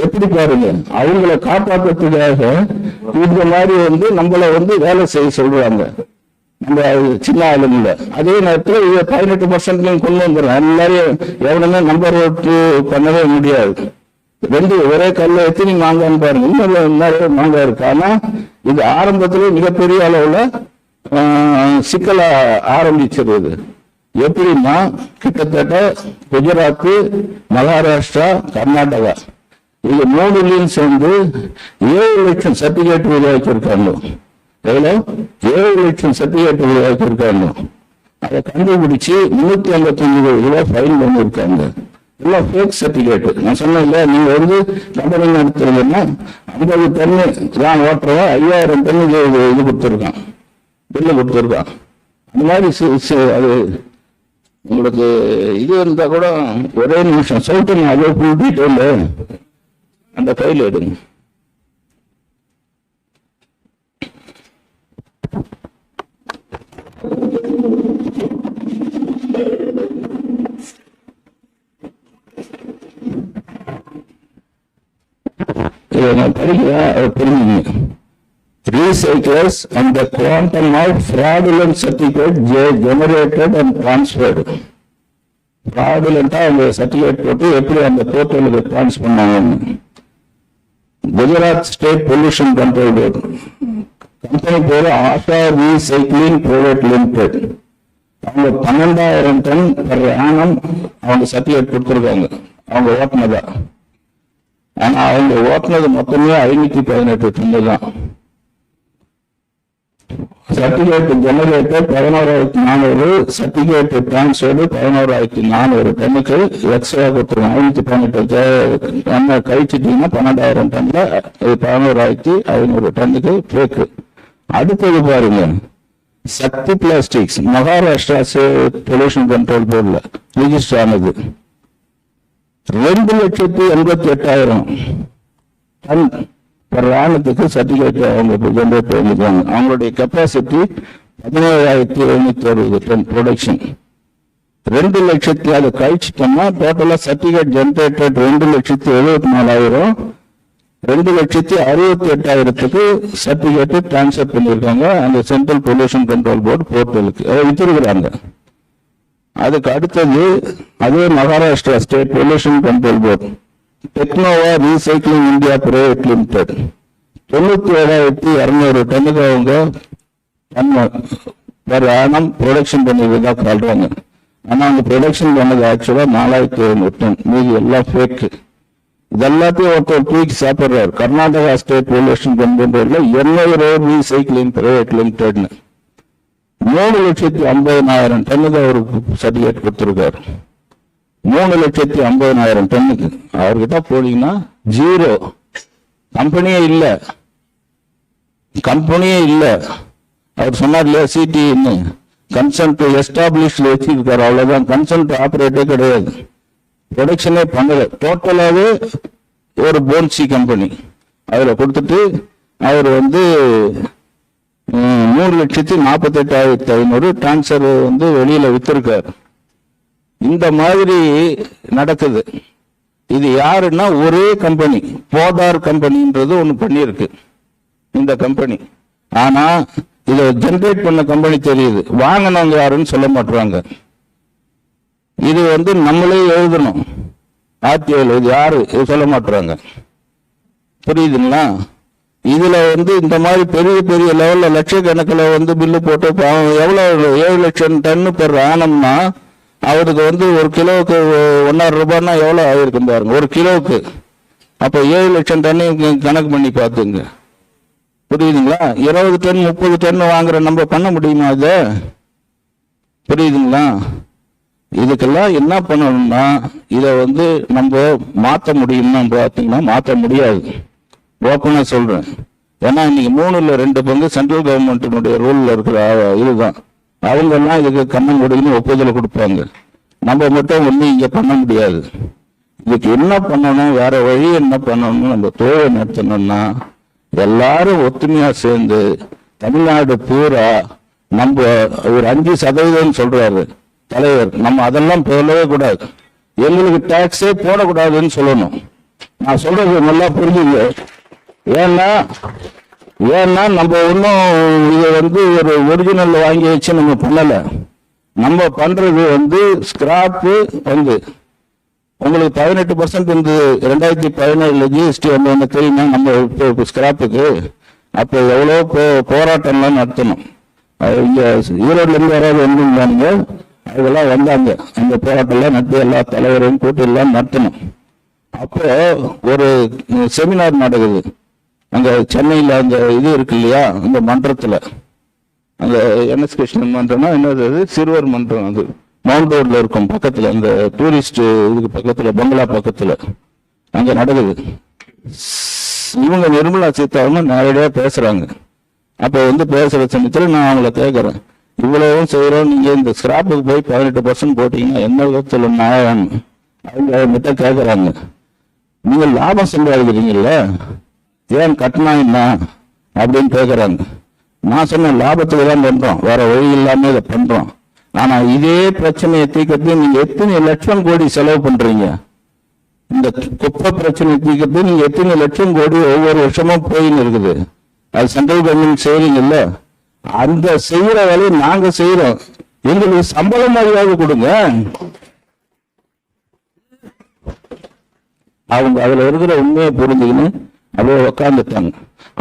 எப்படி பாருங்க, அவங்கள காப்பாற்றுறதுக்காக இந்த மாதிரி வந்து நம்மள வந்து வேலை செய்ய சொல்றாங்க. நம்ம சின்ன ஆளுங்கள அதே நேரத்தில் 18% கொண்டு வந்துடுறோம். எல்லாரையும் எவனுமே நம்பர் ஓட்டு பண்ணவே முடியாது. 2 ஒரே கல்ல எடுத்து நீங்க வாங்கன்னு பாருங்க, இன்னும் நிறைய மாங்காய் இருக்கு. ஆனா இது ஆரம்பத்திலே மிகப்பெரிய அளவுல சிக்கலா ஆரம்பிச்சிருது. எப்படின்னா கிட்டத்தட்ட குஜராத், மகாராஷ்டிரா, கர்நாடகா இது 3லையும் சேர்ந்து 7 லட்சம் சர்டிபிகேட் உருவாக்கியிருக்காங்க. எவ்வளோ 7 லட்சம் சர்டிபிகேட் உருவாக்கியிருக்காங்க. அதை கண்டுபிடிச்சு 355 ஃபைன் பண்ணியிருக்காங்க. எல்லாம் ஃபேக் சர்டிபிகேட். நான் சொன்னேன் இல்லையா, நீங்க வந்து கம்பெனி நடத்துறீங்கன்னா 50 டன்னு தான் ஓட்டுறவா 5000 டன்னு இது கொடுத்துருக்கான், பில்லு கொடுத்துருக்கான். அந்த மாதிரி அது உங்களுக்கு இது இருந்தா கூட ஒரே நிமிஷம் சொல்லிட்டு அதே ஃபுல் டீட்டெயில் அந்த ஃபைல் எடுங்க. Recyclers and the quantum of fraudulent certificate generated and transferred. Fraudulent அவங்க சர்டிபிகேட் போட்டு எப்படி அந்த போர்ட்டலுக்கு டிரான்ஸ்ஃபர் பண்ணாங்க. Gujarat state pollution control board company பேரு ஆஷா ரீசைக்ளிங் பிரைவேட் லிமிடெட். அவங்க 12,000 டன் per annum அவங்க சர்டிபிகேட் கொடுத்துருக்காங்க. அவங்க ஓட்டுனதா, ஆனா அவங்க ஓட்டுனது மொத்தமே 518 டன் தான். சர்டிபிகேட் ஜெனரேட்டர் 11,400, சர்டிபிகேட் டிரான்ஸ்ஃபர்டு 11,400 டன்னுக்கு எக்ஸ்ட்ரா கொடுத்துருவாங்க. 518 டன் கழிச்சிட்டீங்கன்னா 12,000 டன்ல 11,500 டன்னுக்கு பேக்கு. அடுத்தது பாருங்க, சக்தி பிளாஸ்டிக்ஸ் மகாராஷ்டிரா பொல்யூஷன் கண்ட்ரோல் போர்டுல ரிஜிஸ்டர் ஆனது 2,88,000 டன் per annum சர்டிபிகேட் அவங்க ஜெனரேட் பண்ணிருக்காங்க. அவங்களுடைய கெப்பாசிட்டி 17,760 டன் ப்ரொடக்ஷன். 2 லட்சத்தி அதை கழிச்சிட்டோம்னா டோட்டலா சர்டிபிகேட் ஜெனரேட்டட் 2,74,000, 2,68,000க்கு சர்டிபிகேட் டிரான்ஸ்ஃபர் பண்ணியிருக்காங்க அந்த சென்ட்ரல் பொல்யூஷன் கண்ட்ரோல் போர்டு போர்ட்டலுக்கு வித்திருக்கிறாங்க. அதுக்கு அடுத்தது அதே Maharashtra state pollution control board Technova recycling India private limited 97,200 டன்னுக்கு அவங்க ப்ரொடக்ஷன் பண்ணிதான் சொல்றாங்க. ஆனா அவங்க ப்ரொடக்ஷன் பண்ணது ஆக்சுவலா 4,700 டன், மீதி எல்லாம் ஃபேக். இதெல்லாத்தையும் ஒருத்தர் தூக்கி சாப்பிடுறாரு. கர்நாடகா ஸ்டேட் பொல்யூஷன் கண்ட்ரோல் போர்டுல 800 ரீசைக்ளிங் பிரைவேட் லிமிடெட்னு 3,50,000 டன்னுக்கு அவருக்கு சர்டிபிகேட் கொடுத்திருக்காரு. 3,50,000 டன்னுக்கு அவர்கிட்ட போனீங்கன்னா ஜீரோ, கம்பெனியே இல்ல. அவர் சொன்னார் இல்லையா சிடின்னு கன்சென்ட் எஸ்டாப்ளிஷ்ட் வச்சிருக்காரு, அவ்வளவுதான். கன்சென்ட் ஆபரேட்டே கிடையாது, ப்ரொடக்ஷனே பண்ணல. டோட்டலாவே ஒரு போன்சி கம்பெனி அவரை கொடுத்துட்டு அவர் 3,48,500 டிரான்ஸ்ஃபர் வெளியில வித்திருக்காரு. இந்த மாதிரி நடக்குது. இது யாருன்னா ஒரே கம்பெனி போதார் கம்பெனின்றது ஒண்ணு பண்ணிருக்கு இந்த கம்பெனி. ஆனா இதை ஜெனரேட் பண்ண கம்பெனி தெரியுது, வாங்கினவங்க யாருன்னு சொல்ல மாட்டாங்க. இது நம்மளே எழுதணும் ஆர்டிஓல, இது யாரு இது சொல்ல மாட்டாங்க. புரியுதுங்களா? இதுல இந்த மாதிரி பெரிய பெரிய லெவல்ல லட்சக்கணக்கில் பில்லு போட்டு எவ்வளவு 7 லட்சம் டன்னு பெர் ஆனம்னா அவருக்கு 1 கிலோவுக்கு 1.5 ரூபாய்னா எவ்வளவு ஆயிருக்கு பாருங்க 1 கிலோவுக்கு. அப்ப 7 லட்சம் டன்னு கணக்கு பண்ணி பார்த்துங்க. புரியுதுங்களா? 20 டன் 30 டன் வாங்குற நம்ம பண்ண முடியுமா இத? புரியுதுங்களா? இதுக்கெல்லாம் என்ன பண்ணணும்னா இதை நம்ம மாற்ற முடியும்னா பார்த்தீங்கன்னா மாற்ற முடியாது. ஓப்பனா சொல்றேன். ஏன்னா இன்னைக்கு 3ல் 2 பங்கு சென்ட்ரல் கவர்மெண்ட்டினுடைய ரூல்ல இருக்கிற இதுதான். அவங்க எல்லாம் இதுக்கு கண்ணங்குடின்னு ஒப்புதல் கொடுப்பாங்க. நம்ம மட்டும் இங்க பண்ண முடியாது. இதுக்கு என்ன பண்ணணும், வேற வழி என்ன பண்ணணும், நம்ம தொழிலை நடத்தணும்னா எல்லாரும் ஒத்துமையா சேர்ந்து தமிழ்நாடு பூரா நம்ம ஒரு 5% சொல்றாரு தலைவர், நம்ம அதெல்லாம் சொல்லவே கூடாது. எங்களுக்கு டாக்ஸே போடக்கூடாதுன்னு சொல்லணும். நான் சொல்றது நல்லா புரிஞ்சுங்க. ஏன்னா நம்ம ஒன்றும் இதை ஒரு ஒரிஜினல் வாங்கி வச்சு நம்ம பண்ணல. நம்ம பண்றது ஸ்கிராப்பு உங்களுக்கு 18% 2017 ஜிஎஸ்டி என்ன தெரியுமா நம்ம ஸ்கிராப்புக்கு? அப்போ எவ்வளோ போராட்டம்லாம் நடத்தணும். இங்க ஈரோடுல இருந்து யாராவது வந்தாங்க, அதெல்லாம் வந்தாங்க. அந்த போராட்டம்லாம் நடத்தி எல்லா தலைவரையும் கூட்டி எல்லாம் நடத்தணும். அப்போ ஒரு செமினார் நடக்குது அங்க சென்னையில. அந்த இது இருக்கு இல்லையா, அந்த மன்றத்துல, அந்த NS கிருஷ்ணன் மன்றம்னா என்னது, சிறுவர் மன்றம். அது மவுண்ட் ரோட்ல இருக்கும் பக்கத்துல, அந்த டூரிஸ்ட் இதுக்கு பக்கத்துல, பங்களா பக்கத்துல அங்க நடக்குது. இவங்க நிர்மலா சீதாராமன் நேரடியா பேசுறாங்க. அப்ப பேசுற சமயத்துல நான் அவங்கள கேட்கறேன், இவ்வளவும் செய்யறோம், நீங்க இந்த ஸ்கிராப்புக்கு போய் 18% போட்டீங்கன்னா என்ன விதத்துல நியாயம்? அவங்க கிட்ட கேட்கறாங்க, நீங்க லாபம் சம்பாதிக்கிறீங்கல்ல, ஏன் கட்டணா என்ன அப்படின்னு கேட்கறாங்க. நான் சொன்ன லாபத்துக்கு தான் பண்றோம், வேற வழி இல்லாம இதை பண்றோம். ஆனா இதே பிரச்சனையை தீர்க்கறது நீங்க எத்தனை லட்சம் கோடி செலவு பண்றீங்க? இந்த குப்பை பிரச்சனை தீர்க்கறது நீங்க எத்தனை லட்சம் கோடி ஒவ்வொரு வருஷமும் போயின்னு இருக்குது. அது சென்ட்ரல் கவர்மெண்ட் செய்யறீங்கல்ல, அந்த செய்யற வேலையை நாங்க செய்யறோம், எங்களுக்கு சம்பளம் மாதிரியாக கொடுங்க. அவங்க அதுல இருக்கிற உண்மையை புரிஞ்சுக்கின்னு அப்படியே உக்காந்துட்டாங்க.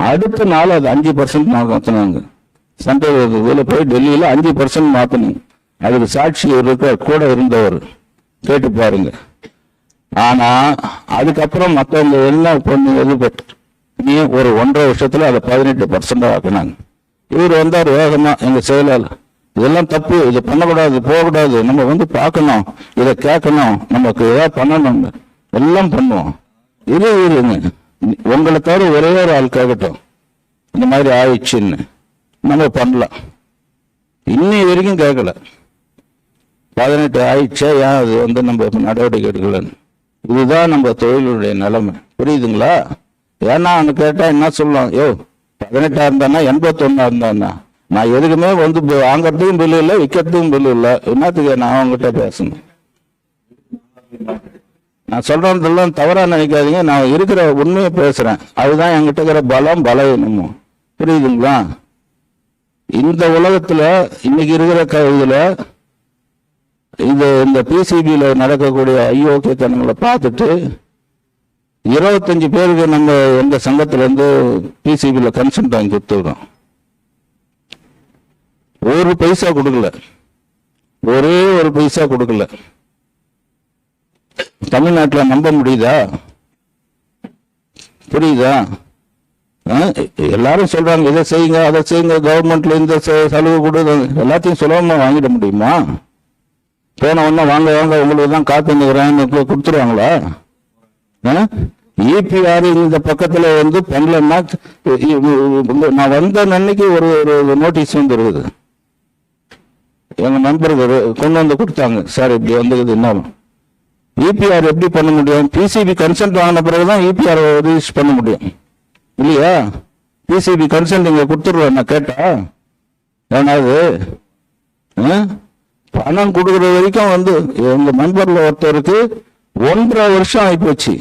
அடுத்த நாள் அது 5% மாத்தினாங்க. சென்ட்ரல் இதுல போய் டெல்லியில 5% மாத்தணும். அதுக்கு சாட்சி இருக்க கூட இருந்தவர், கேட்டு பாருங்க. ஆனா அதுக்கப்புறம் மற்றவங்க எல்லாம் பொண்ணு எதிர்பட்டு நீ ஒரு 1.5 வருஷத்துல அதை 18% ஆக்கினாங்க. இவர் வந்தார் வேகமா, எங்க செயலாளர், இதெல்லாம் தப்பு, இது பண்ணக்கூடாது, போகக்கூடாது, நம்ம பார்க்கணும், இதை கேட்கணும், நமக்கு ஏதாவது பண்ணணும், எல்லாம் பண்ணுவோம். இருங்க, உங்களை தவிர ஒரே ஒரு ஆள் கேட்கட்டும், இந்த மாதிரி ஆயிடுச்சுன்னு நம்ம பண்ணலாம். இன்னை வரைக்கும் கேட்கல. 18 ஆயிடுச்சா, ஏன் அது நம்ம நடவடிக்கை எடுக்கலன்னு. இதுதான் நம்ம தொழிலுடைய நிலைமை. புரியுதுங்களா? ஏன்னா கேட்டா என்ன சொல்லலாம், யோ 18 இருந்தானா 81 இருந்தானா நான் எதுக்குமே வந்து வாங்கறதுக்கும் பில்லு இல்லை, விற்கிறதுக்கும் பில்லு இல்லை. என்னத்துக்கு நான் அவங்ககிட்ட பேசணும்? நான் சொல்றதெல்லாம் தவறா நினைக்காதீங்க. நான் இருக்கிற உண்மையை பேசுறேன். அதுதான் என்கிட்ட இருக்கிற பலம் பலவீனமும். புரியுதுங்களா? இந்த உலகத்துல இன்னைக்கு இருக்கிற இதுல இந்த பிசிபியில நடக்கக்கூடிய ஐயோக்கியத்தனங்களை பார்த்துட்டு 25 பேருக்கு நம்ம எந்த சங்கத்துல இருந்து பிசிபியில கன்சென்ட் வாங்கி கொடுத்துக்கிறோம். ஒரு பைசா கொடுக்கல, ஒரே ஒரு பைசா கொடுக்கல. தமிழ்நாட்டில் நம்ப முடியுதா? புரியுதா? எல்லாரும் சொல்றாங்க இதை செய்யுங்க அதை செய்யுங்க, கவர்மெண்ட்ல இந்த சலுகை கொடு, எல்லாத்தையும் சுலபமா வாங்கிட முடியுமா? போன உடனே வாங்க வாங்க உங்களுக்கு தான் காத்து நிற்கிறேன் கொடுத்துருவாங்களா? EPR இந்த பக்கத்துல வந்து பண்ணலன்னா, நான் வந்த அன்னைக்கு ஒரு நோட்டீஸ் வந்து இருக்குது. எங்க நண்பர்கள் கொண்டு வந்து கொடுத்தாங்க. சார் இப்படி வந்தது என்ன EPR எப்படி பண்ண முடியும்? பிசிபி கன்சென்ட் வாங்கின பிறகுதான் EPR ரிஜிஸ்டர் பண்ண முடியும் இல்லையா? பிசிபி கன்சென்ட் இங்க கொடுத்துருவேன். நான் கேட்டா ஏன்னாது பணம் கொடுக்குற வரைக்கும் வந்து எங்க நண்பர்ல ஒருத்தருக்கு 1.5 வருஷம் ஆகிப்போச்சு.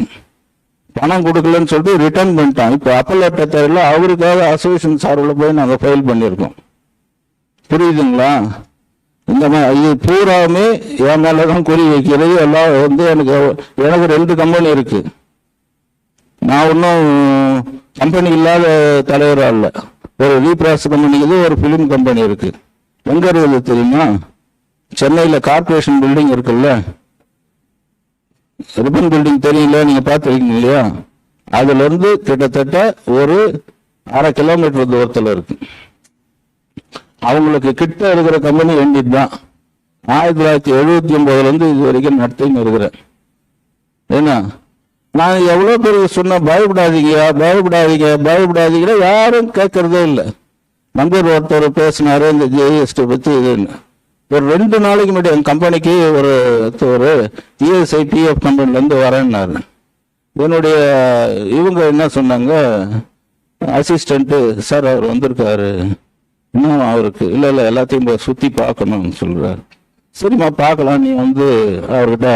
பணம் கொடுக்கலன்னு சொல்லிட்டு ரிட்டர்ன் பண்ணிட்டான். இப்போ அப்பல் லெட்டர் தெரியல, அவருக்காக அசோசியேஷன் சார்பில் போய் நாங்கள் ஃபைல் பண்ணியிருக்கோம். புரியுதுங்களா? இந்த மாதிரி இது பூராவுமே என் மேலதான் குறி வைக்கிறது. எல்லாம் வந்து எனக்கு 2 கம்பெனி இருக்கு. நான் ஒன்றும் கம்பெனி இல்லாத தலைவராக இல்லை. ஒரு ரீப்ராஸ் கம்பெனி இது, ஒரு பிலிம் கம்பெனி இருக்கு. எங்க இருக்குது தெரியுமா? சென்னையில் கார்பரேஷன் பில்டிங் இருக்குல்ல, ரிப்பன் பில்டிங் தெரியல, நீங்க பார்த்துருக்கீங்க இல்லையா? அதுல இருந்து கிட்டத்தட்ட ஒரு 1/2 கிலோமீட்டர் தூரத்தில் இருக்கு. அவங்களுக்கு கிட்ட இருக்கிற கம்பெனி எண்டிட் தான். 1979 இருந்து இது வரைக்கும் நடத்தின்னு இருக்கிறேன். ஏன்னா நான் எவ்வளவு பேருக்கு சொன்ன பயப்படாதீங்க பயப்படாதீங்க பயப்படாதீங்க, யாரும் கேட்கறதே இல்லை. நண்பர் ஒருத்தர் பேசினாரு இந்த ஜிஎஸ்டி பத்தி. இதுன்னு ஒரு 2 நாளைக்கு முன்னாடி என் கம்பெனிக்கு ஒரு ESI PF கம்பெனில இருந்து வரேன்னாரு. என்னுடைய இவங்க என்ன சொன்னாங்க, அசிஸ்டன்ட் சார் அவர் வந்திருக்காரு, இன்னும் அவருக்கு இல்லை எல்லாத்தையும் சுற்றி பார்க்கணும்னு சொல்கிறார். சரிம்மா பார்க்கலாம், நீ வந்து அவர்கிட்ட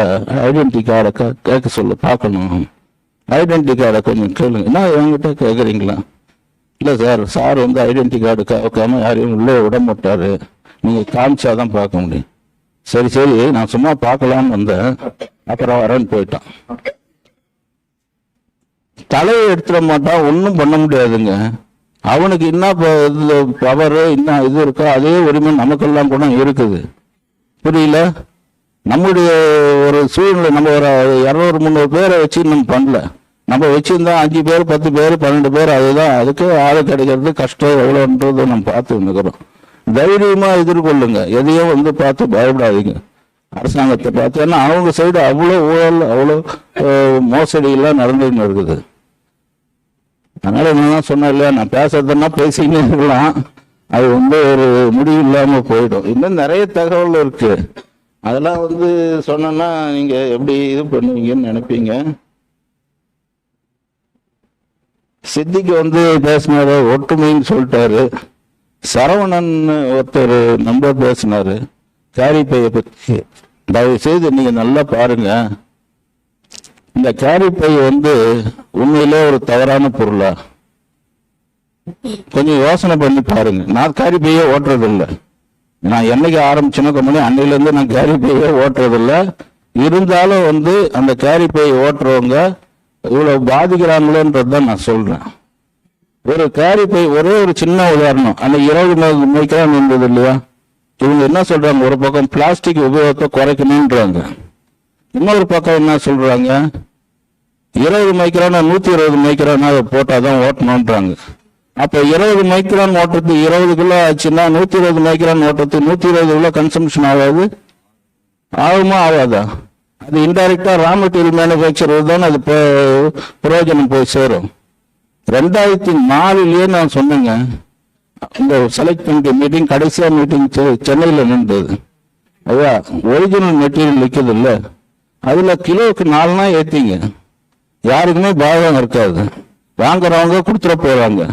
ஐடென்டி கார்டை கேட்க சொல்ல, பார்க்கணும், ஐடென்டி கார்டை கொஞ்சம் கேளுங்க. என்ன என்கிட்ட கேட்குறீங்களா? இல்லை சார் வந்து ஐடென்டி கார்டு கேட்காம யாரையும் உள்ளே விட மாட்டாரு, நீங்கள் காமிச்சாதான் பார்க்க முடியும். சரி நான் சும்மா பார்க்கலான்னு வந்தேன், அப்புறம் வரேன்னு போயிட்டான். தலையை எடுத்துட மாட்டான், ஒன்றும் பண்ண முடியாதுங்க. அவனுக்கு என்ன பவர் என்ன இது இருக்கோ அதே உரிமை நமக்கெல்லாம் கூட இருக்குது. புரியல? நம்முடைய ஒரு சூழ்நிலை, நம்ம ஒரு 200-300 பேரை வச்சு நம்ம பண்ணல. நம்ம வச்சிருந்தா 5 பேர் 10 பேர் 12 பேர், அதுதான். அதுக்கு ஆளு கிடைக்கிறது கஷ்டம் எவ்வளோன்றது நம்ம பார்த்து நிற்கிறோம். தைரியமா எதிர்கொள்ளுங்க, எதையும் வந்து பார்த்து பயப்படாதீங்க அரசாங்கத்தை பார்த்து. ஏன்னா அவங்க சைடு அவ்வளோ ஊழல் அவ்வளோ மோசடி எல்லாம் நடந்துன்னு இருக்குது. அதனால என்னதான் சொன்னேன் இல்லையா, நான் பேசுறதுன்னா பேசிக்கிட்டே இருக்கலாம், அது வந்து ஒரு முடிவு இல்லாம போயிடும். இன்னும் நிறைய தகவல் இருக்கு, அதெல்லாம் வந்து சொன்னா நீங்க எப்படி இது பண்ணுவீங்கன்னு நினைப்பீங்க. சித்திக்கு வந்து பேசினாரு, ஒற்றுமைன்னு சொல்லிட்டாரு. சரவணன் ஒருத்தர் நம்பர் பேசினாரு கேரி பையை பற்றி. தயவு செய்து நீங்க நல்லா பாருங்க, இந்த கேரி பை வந்து உண்மையிலே ஒரு தவறான பொருளா? கொஞ்சம் யோசனை பண்ணி பாருங்க. நான் கேரி பையே ஓட்டுறதில்லை. நான் என்னைக்கு ஆரம்பிச்சேனோ கம்பெனி அன்னையிலேருந்து நான் கேரி பையே ஓட்டுறதில்லை. இருந்தாலும் வந்து அந்த கேரி பை ஓட்டுறவங்க இவ்வளவு பாதிக்கிறாங்களோன்றது தான் நான் சொல்றேன். ஒரு கேரி பை, ஒரே ஒரு சின்ன உதாரணம், அந்த 20 மைக்ரான் இருந்தது இல்லையா? இவங்க என்ன சொல்றாங்க, ஒரு பக்கம் பிளாஸ்டிக் உபயோகத்தை குறைக்கணும்ன்றாங்க, இன்னொரு பக்கம் என்ன சொல்றாங்க 20 மைக்ரானா 120 மைக்ரானா போட்டாதான் ஓட்டணும்ன்றாங்க. அப்ப 20 மைக்ரான் ஓட்டுறது 20 கிலோ ஆச்சுன்னா 120 மைக்ரான் ஓட்டுறது 120 கிலோ கன்சம்ஷன் ஆகாது? ஆகுமா ஆகாதா? அது இன்டைரக்டா ரா மெட்டீரியல் மேனுஃபேக்சர் தான் அது பிரயோஜனம் போய் சேரும். 2004 நான் சொன்னேங்க, இந்த செலக்ட் பண்ணிட்டு மீட்டிங், கடைசியா மீட்டிங் சென்னையில் நின்றது. அதான் ஒரிஜினல் மெட்டீரியல் விற்கிறது இல்லை, அதுல கிலோவுக்கு 4 ஏத்திங்க, யாருக்குமே பாதகம் இருக்காது, வாங்குறவங்க கொடுத்துட போறாங்க.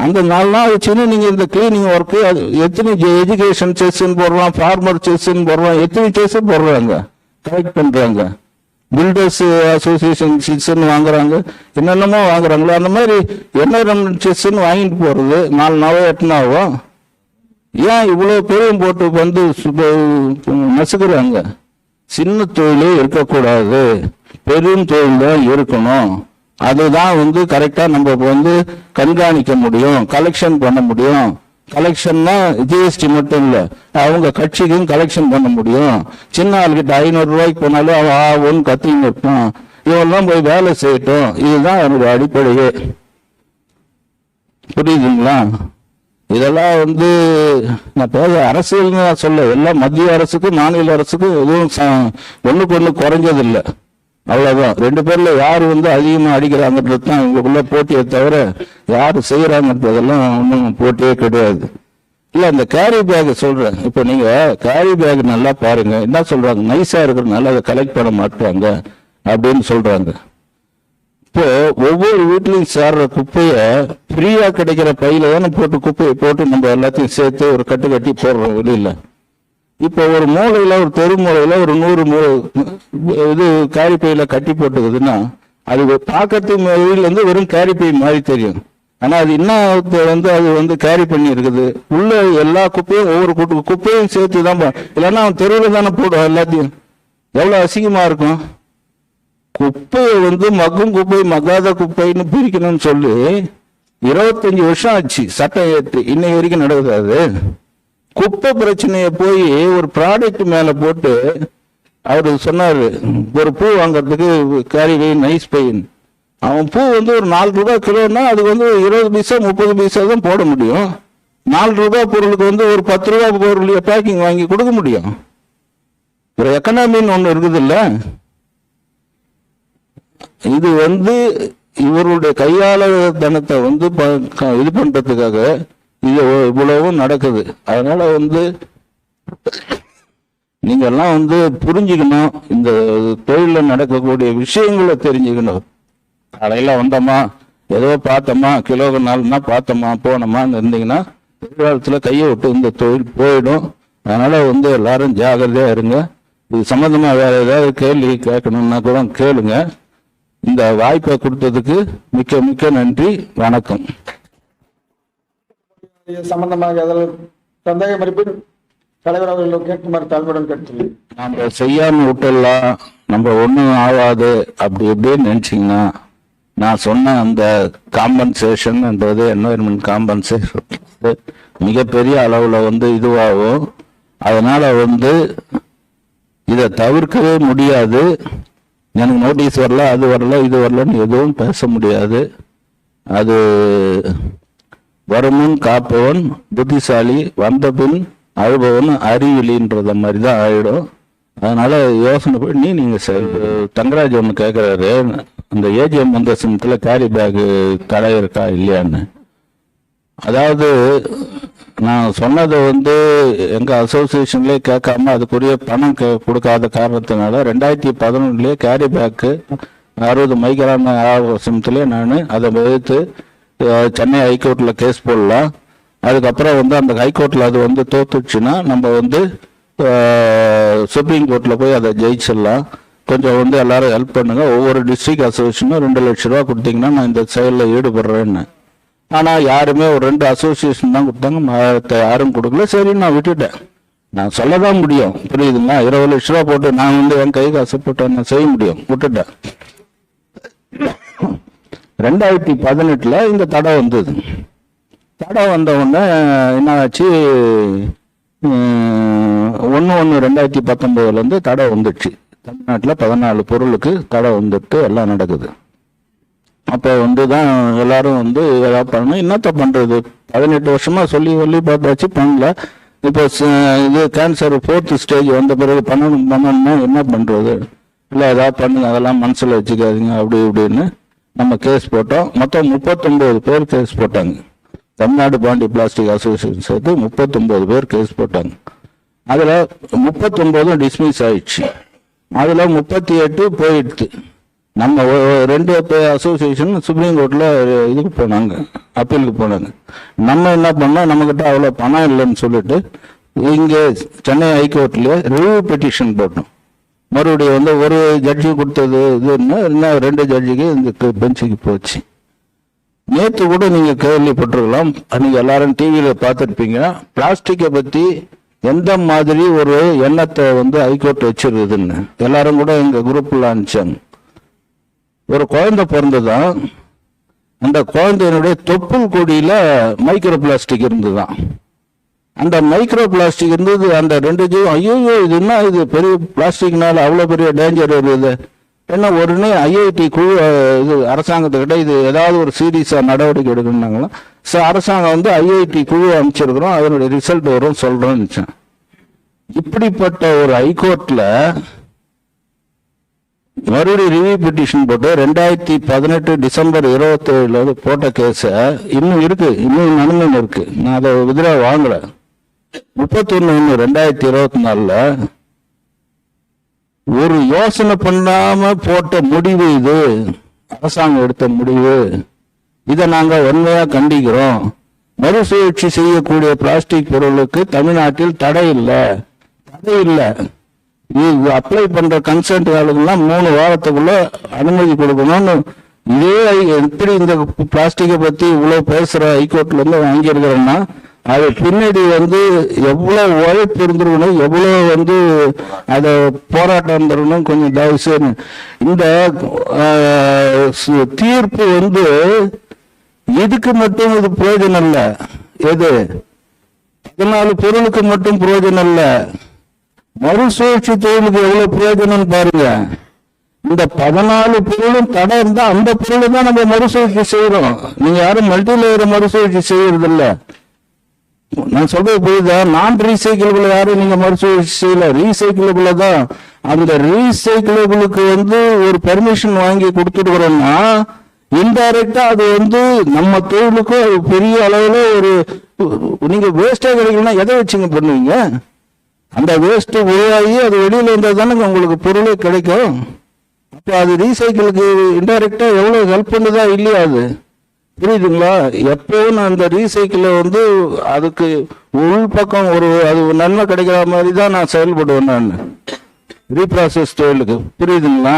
அந்த 4 நாள் வச்சுன்னு நீங்க இந்த கிளீனிங் ஒர்க்கு அது எத்தனை எஜுகேஷன் செஸ்ன்னு போடுறான், ஃபார்மர் செஸ்ன்னு போடுறான், எத்தனை செஸ் போடுறாங்க, கலெக்ட் பண்றாங்க. பில்டர்ஸ் அசோசியேஷன் செஸ்ன்னு வாங்குறாங்க, என்னென்னமோ வாங்குறாங்களோ அந்த மாதிரி என்வரன்மெண்ட் செஸ்ன்னு வாங்கிட்டு போறது 4 நாளோ 8 நாளோ. ஏன் இவ்வளவு பெரும் போட்டு வந்து நசுக்குறாங்க? சின்ன தொழிலே இருக்கக்கூடாது, பெரும் தொழில் தான் இருக்கணும். அதுதான் வந்து கரெக்டா நம்ம வந்து கண்காணிக்க முடியும், கலெக்ஷன் பண்ண முடியும். கலெக்ஷன்னா ஜிஎஸ்டி மட்டும் இல்ல, அவங்க கட்சிக்கும் கலெக்ஷன் பண்ண முடியும். சின்ன ஆளுகிட்ட 500 ரூபாய்க்கு போனாலும் அவன் ஆகும்னு கத்தின்னு இருப்பான். இவெல்லாம் போய் வேலை செய்யட்டும், இதுதான் அவனுடைய அடிப்படையே. புரியுதுங்களா? இதெல்லாம் வந்து நான் பேச அரசியல் சொல்ல, எல்லாம் மத்திய அரசுக்கும் மாநில அரசுக்கும் எதுவும் ஒண்ணுக்கு ஒண்ணு குறைஞ்சது இல்லை. அவ்வளவுதான். 2 பேர்ல யாரு வந்து அதிகமா அடிக்கிறாங்கன்றது தான் இவங்களுக்குள்ள போட்டியை தவிர யாரு செய்யறாங்கன்றதெல்லாம் ஒன்றும் போட்டியே கிடையாது. இல்ல இந்த கேரி பேக் சொல்றேன். இப்ப நீங்க கேரி பேக் நல்லா பாருங்க, என்ன சொல்றாங்க, நைஸா இருக்கிறதுனால அதை கலெக்ட் பண்ண மாட்டாங்க அப்படின்னு சொல்றாங்க. இப்போ ஒவ்வொரு வீட்லயும் சேர்ற குப்பைய ஃப்ரீயா கிடைக்கிற பையில தானே போட்டு குப்பையை போட்டு நம்ம எல்லாத்தையும் சேர்த்து ஒரு கட்டு கட்டி போடுறோம் வெளியில. இப்போ ஒரு மூலையில, ஒரு தெரு மூலையில ஒரு 100 இது கேரி பையில கட்டி போட்டுக்குதுன்னா அது பார்க்கறதுக்கு வெளியில இருந்து வெறும் கேரி பை மாதிரி தெரியும். ஆனா அது என்ன வந்து அது வந்து கேரி பண்ணி இருக்குது, உள்ள எல்லா குப்பையும் ஒவ்வொரு குப்பையும் சேர்த்து தான். இல்லைன்னா அவன் தெருவில் தானே போடுவான் எல்லாத்தையும். எவ்வளவு அசிங்கமா இருக்கும். குப்பையை வந்து மக்கும் குப்பை மக்காத குப்பைன்னு பிரிக்கணும்னு சொல்லி 25 வருஷம் ஆச்சு சட்டம் ஏற்று, இன்னைக்கு வரைக்கும் நடக்குது. குப்பை பிரச்சனையை போய் ஒரு ப்ராடக்ட் மேல போட்டு அவரு சொன்னாரு, ஒரு பூ வாங்கறதுக்கு கேரி பை நைஸ் பையன். அவன் பூ வந்து ஒரு 4 ரூபாய் கிலோன்னா அதுக்கு வந்து 20 பைசா 30 பைசா தான் போட முடியும். 4 ரூபாய் பொருளுக்கு வந்து ஒரு 10 ரூபாய் பொருள் பேக்கிங் வாங்கி கொடுக்க முடியும். ஒரு எக்கனாமின்னு ஒண்ணு இருக்குது இல்ல. இது வந்து இவருடைய கையாளத்தனத்தை வந்து இது பண்றதுக்காக இது இவ்வளவும் நடக்குது. அதனால வந்து நீங்க எல்லாம் வந்து புரிஞ்சுக்கணும், இந்த தொழில நடக்கக்கூடிய விஷயங்களை தெரிஞ்சுக்கணும். காலையில வந்தோமா, ஏதோ பார்த்தோமா, கிலோக்கு 4னா பார்த்தோமா போனோமா இருந்தீங்கன்னா எதிர்காலத்துல கையை விட்டு இந்த தொழில் போயிடும். அதனால வந்து எல்லாரும் ஜாகிரதையா இருங்க. இது சம்பந்தமா வேற ஏதாவது கேள்வி கேட்கணும்னா கூட கேளுங்க. இந்த வாய்ப்பை கொடுத்ததுக்கு மிக்க மிக்க நன்றி. வணக்கம். சம்பந்தமாக சந்தேகம் இருப்பின் தலைவர் அவர்கள் கேட்குமாறு தாழ்வுடன் கேட்டுள்ளேன். நம்ம செய்யாம விட்டுலாம், நம்ம ஒண்ணும் ஆகாது அப்படி எப்படின்னு நினைச்சீங்கன்னா, நான் சொன்ன அந்த காம்பன்சேஷன் என்பது என்வரன்மெண்ட் காம்பன்சேஷன் மிகப்பெரிய அளவுல வந்து இதுவாகும். அதனால வந்து இதை தவிர்க்கவே முடியாது. எனக்கு நோட்டீஸ் வரல, அது வரல, இது வரலன்னு எதுவும் பேச முடியாது. அது வருமுன் காப்பவன் புத்திசாலி, வந்த பின் அழுபவன் அறிவிலின்றத மாதிரி தான் ஆயிடும். அதனால யோசனை பண்ணி நீங்க தங்கராஜ் ஒன்று கேட்கிறாரு, அந்த ஏஜிஎம் மந்தசனத்துல கேரி பேக் தடை இருக்கா இல்லையான்னு. அதாவது நான் சொன்னதை வந்து எங்க அசோசியேஷன்லயே கேட்காம அதுக்குரிய பணம் கொடுக்காத காரணத்தினால 2011 கேரி பேக்கு 60 மைக்ரான் ஆவசனத்திலே நான் அதை எதிர்த்து சென்னை ஹைகோர்ட்ல கேஸ் போடலாம். அதுக்கப்புறம் வந்து அந்த ஹைகோர்ட்ல அது வந்து தோத்துச்சுன்னா நம்ம வந்து சுப்ரீம் கோர்ட்ல போய் அதை ஜெயிச்சிடலாம். கொஞ்சம் வந்து எல்லாரும் ஹெல்ப் பண்ணுங்க. ஒவ்வொரு டிஸ்ட்ரிக்ட் அசோசியேஷனும் 2 லட்சம் ரூபா கொடுத்தீங்கன்னா நான் இந்த செயலில் ஈடுபடுறேன்னு. ஆனா யாருமே ஒரு 2 அசோசியேஷன் தான் கொடுத்தாங்க, யாரும் கொடுக்கல. சரி நான் விட்டுட்டேன். நான் சொல்லதான் முடியும், புரியுதுங்களா? 20 லட்சம் ரூபா போட்டு நான் வந்து என் கை காசு போட்டு நான் செய்ய முடியும், விட்டுட்டேன். 2018 இந்த தடை வந்தது. தடை வந்த உடனே என்ன ஆச்சு, 1/1/2019 தடை வந்துடுச்சு. தமிழ்நாட்டில் 14 பொருளுக்கு தடை வந்துட்டு எல்லாம் நடக்குது. அப்போ வந்து தான் எல்லாரும் வந்து ஏதாவது பண்ணணும். என்னத்த பண்றது, 18 வருஷமா சொல்லி பார்த்தாச்சு, பண்ணல. இப்போ இது கேன்சர் 4th ஸ்டேஜ் வந்த பிறகு பண்ணணும்னா என்ன பண்றது? இல்லை ஏதாவது பண்ணுங்க, அதெல்லாம் மனசுல வச்சுக்காதீங்க அப்படி இப்படின்னு நம்ம கேஸ் போட்டோம். மொத்தம் 39 பேர் கேஸ் போட்டாங்க. தமிழ்நாடு பாண்டி பிளாஸ்டிக் அசோசியேஷன் சேர்த்து 39 பேர் கேஸ் போட்டாங்க. அதுல 39 டிஸ்மிஸ் ஆயிடுச்சு. அதுல 38 போயிடுச்சு. நம்ம ரெண்டு அசோசியேஷன் சுப்ரீம் கோர்ட்ல இதுக்கு போனாங்க, அப்பீலுக்கு போனாங்க. நம்ம என்ன பண்ணோம், நம்மகிட்ட அவ்வளோ பணம் இல்லைன்னு சொல்லிட்டு இங்கே சென்னை ஹைகோர்ட்ல ரிவ்யூ பெட்டிஷன் போட்டோம். மறுபடியும் வந்து ஒரு ஜட்ஜி கொடுத்தது இதுன்னா இன்னும் 2 ஜட்ஜிக்கு இந்த பெஞ்சுக்கு போச்சு. நேற்று கூட நீங்க கேள்விப்பட்டிருக்கலாம், நீங்க எல்லாரும் டிவியில பார்த்துருப்பீங்க, பிளாஸ்டிக்கை பத்தி எந்த மாதிரி ஒரு எண்ணத்தை வந்து ஹைகோர்ட் வச்சிருக்குதுன்னு எல்லாரும் கூட எங்க குரூப்ல அனுப்பிச்சாங்க. ஒரு குழந்தை பிறந்துதான், அந்த குழந்தையினுடைய தொப்புள் கொடியில மைக்ரோ பிளாஸ்டிக் இருந்துதான். அந்த மைக்ரோ பிளாஸ்டிக் இருந்தது. அந்த 2 ஜீவம் ஐயோ இது என்ன, இது பெரிய பிளாஸ்டிக்னால அவ்வளோ பெரிய டேஞ்சர் வருது என்ன, உடனே ஐஐடி குழு இது அரசாங்கத்துக்கிட்ட இது ஏதாவது ஒரு சீரியஸா நடவடிக்கை எடுக்கணும்னாங்களா. அரசாங்கம் வந்து ஐஐடி குழு அமைச்சிருக்கிறோம், அதனுடைய ரிசல்ட் வரும் சொல்றோம்னு. இப்படிப்பட்ட ஒரு ஹைகோர்ட்ல மறுபடியும் ரிவ்யூ பெட்டிஷன் போட்டு 2018 டிசம்பர் 27 போட்ட கேஸ இன்னும் இருக்கு, இன்னும் நன்மை இருக்கு. நான் அதை எதிராக வாங்கல. 31/1/2024 ஒரு யோசனை பண்ணாம போட்ட முடிவு இது, அரசாங்கம் எடுத்த முடிவு. இதை நாங்க உண்மையா கண்டிக்கிறோம். மறுசுழற்சி செய்யக்கூடிய பிளாஸ்டிக் பொருளுக்கு தமிழ்நாட்டில் தடை இல்லை. இது அப்ளை பண்ற கன்சென்ட் ஆளுங்கெல்லாம் 3 வாரத்துக்குள்ள அனுமதி கொடுக்கணும்னு இதே எப்படி இந்த பிளாஸ்டிக்கை பத்தி இவ்வளவு பேசுற ஹைகோர்ட்ல இருந்து வாங்கியிருக்கிறோம்னா அது பின்னாடி வந்து எவ்வளவு உழைப்பு இருந்திருக்கணும், எவ்வளவு வந்து அதை போராட்டம் இருந்திருக்கணும். கொஞ்சம் தயவு செய்து இந்த தீர்ப்பு வந்து இதுக்கு மட்டும் இது பிரயோஜனம் இல்லை. எது 14 பொருளுக்கு மட்டும் பிரயோஜனம் இல்லை, மறுசுழற்சி தொழிலுக்கு எவ்வளவு பிரயோஜனம் பாருங்க. இந்த 14 பொருளும் தடை இருந்தா அந்த பொருளை தான் நம்ம மறுசுழற்சி செய்யறோம். நீங்க யாரும் மல்டி லேயர் மறுசுழற்சி செய்யறது இல்ல. நான் சொல்றது புரியுதா? நான் ரீசைக்கிளபிள் யாரும் நீங்க மறுசுழற்சி செய்யல, ரீசைக்கிளபிள் தான். அந்த ரீசைக்கிளபிளுக்கு வந்து ஒரு பெர்மிஷன் வாங்கி கொடுத்துருக்கிறோம்னா இன்டைரக்டா அது வந்து நம்ம தொழிலுக்கு பெரிய அளவுல ஒரு நீங்க வேஸ்டா கிடைக்கலன்னா எதை வச்சுங்க பண்ணுவீங்க? அந்த வேஸ்ட் உருவாகி அது வெளியில இருந்தால் தானே உங்களுக்கு பொருளே கிடைக்கும். அப்போ அது ரீசைக்கிளுக்கு இன்டைரக்டா எவ்வளவு ஹெல்ப் பண்ணுதா இல்லையா? அது புரியுதுங்களா? எப்பவும் நான் அந்த ரீசைக்கிளை வந்து அதுக்கு உள் பக்கம் ஒரு அது நன்மை கிடைக்கிற மாதிரி தான் நான் செயல்படுவேன். நான் ரீப்ராசஸ் தொழிலுக்கு, புரியுதுங்களா?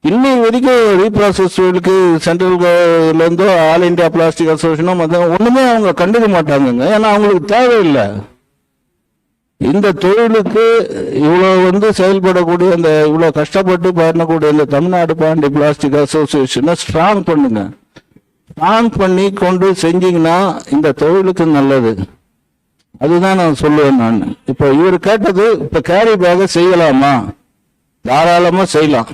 இன்னை வரைக்கும் ரீப்ராசஸ் தொழிலுக்கு சென்ட்ரல்ல இருந்தோ ஆல் இண்டியா பிளாஸ்டிக் அசோசியேஷனோ ஒண்ணுமே அவங்க கண்டுக்க மாட்டாங்க. ஏன்னா அவங்களுக்கு தேவையில்லை. இந்த தொழிலுக்கு இவ்வளவு வந்து செயல்படக்கூடிய அந்த இவ்வளவு கஷ்டப்பட்டு பண்ணக்கூடிய இந்த தமிழ்நாடு பாண்டி பிளாஸ்டிக் அசோசியேஷனை ஸ்ட்ராங் பண்ணுங்க. ஸ்ட்ராங் பண்ணி கொண்டு செஞ்சீங்கன்னா இந்த தொழிலுக்கு நல்லது. அதுதான் நான் சொல்லுவேன். நான் இப்ப இவர் கேட்டது, இப்ப கேரி பேக செய்யலாமா? தாராளமா செய்யலாம்,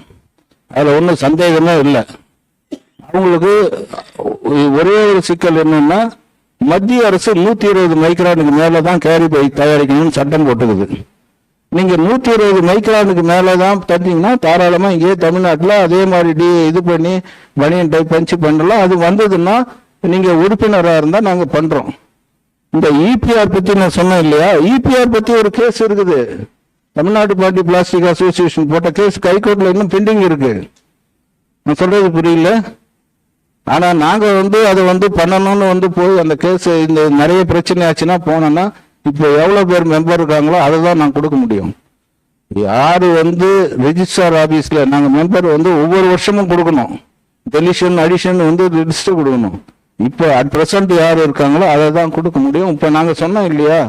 அதுல ஒன்றும் சந்தேகமே இல்லை. அவங்களுக்கு ஒரே ஒரு சிக்கல் என்னன்னா, மத்திய அரசு 120 மைக்ரானுக்கு மேலதான் கேரி பை தயாரிக்கணும்னு சட்டம் போட்டுக்குது. நீங்க 120 மைக்ரானுக்கு மேலதான் தந்தீங்கன்னா தாராளமா இங்கே தமிழ்நாட்டில் அதே மாதிரி இது பண்ணி பனியன் டைப் பஞ்சு பண்ணலாம். அது வந்ததுன்னா நீங்க உறுப்பினராக இருந்தா நாங்க பண்றோம். இந்த இபிஆர் பத்தி நான் சொன்னேன் இல்லையா? இபிஆர் பத்தி ஒரு கேஸ் இருக்குது. தமிழ்நாடு பாண்டி பிளாஸ்டிக் அசோசியேஷன் போட்ட கேஸ் ஹைகோர்ட்ல இன்னும் பெண்டிங் இருக்கு. நான் சொல்றது புரியல? ஆனா நாங்க வந்து அதை வந்து பண்ணணும்னு வந்து போய் அந்த கேஸ் இந்த நிறைய பிரச்சனை ஆச்சுன்னா போனோம்னா இப்போ எவ்வளவு பேர் மெம்பர் இருக்காங்களோ அதை தான் நான் கொடுக்க முடியும். யாரு வந்து ரெஜிஸ்ட்ரார் ஆபீஸ்ல நாங்க மெம்பர் வந்து ஒவ்வொரு வருஷமும் கொடுக்கணும். டெலிஷன் அடிஷன் வந்து லிஸ்ட் கொடுக்கணும். இப்போ அட் பிரசன்ட் யாரு இருக்காங்களோ அதை தான் கொடுக்க முடியும். இப்ப நாங்க சொன்னோம் இல்லையா,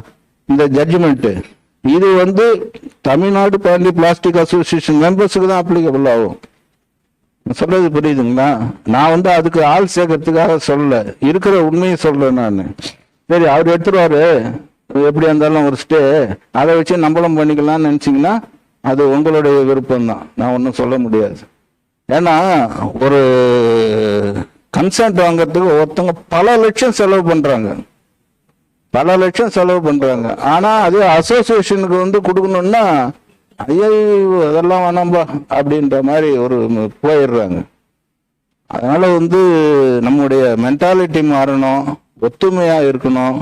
இந்த ஜட்ஜ்மெண்ட் இது வந்து தமிழ்நாடு பாண்டி பிளாஸ்டிக் அசோசியேஷன் மெம்பர்ஸுக்கு தான் அப்ளிகபிள் ஆகும். சொல்றது புரியுதுங்களா? நான் வந்து அதுக்கு ஆள் சேர்க்கறதுக்காக சொல்லல, இருக்கிற உண்மையை சொல்றேன் நான். சரி, அவர் எடுத்துருவாரு, எப்படி இருந்தாலும் ஒரு ஸ்டே, அதை வச்சு நம்மளும் பண்ணிக்கலாம்னு நினைச்சீங்கன்னா அது உங்களுடைய விருப்பம் தான், நான் ஒன்றும் சொல்ல முடியாது. ஏன்னா ஒரு கன்சென்ட் வாங்கறதுக்கு ஒருத்தவங்க பல லட்சம் செலவு பண்றாங்க. ஆனா அது அசோசியேஷனுக்கு வந்து கொடுக்கணும்னா ஐயோ அதெல்லாம் வேணாம்பா அப்படின்ற மாதிரி ஒரு போயிடுறாங்க. அதனால வந்து நம்முடைய மென்டாலிட்டி மாறணும், ஒத்துமையா இருக்கணும்.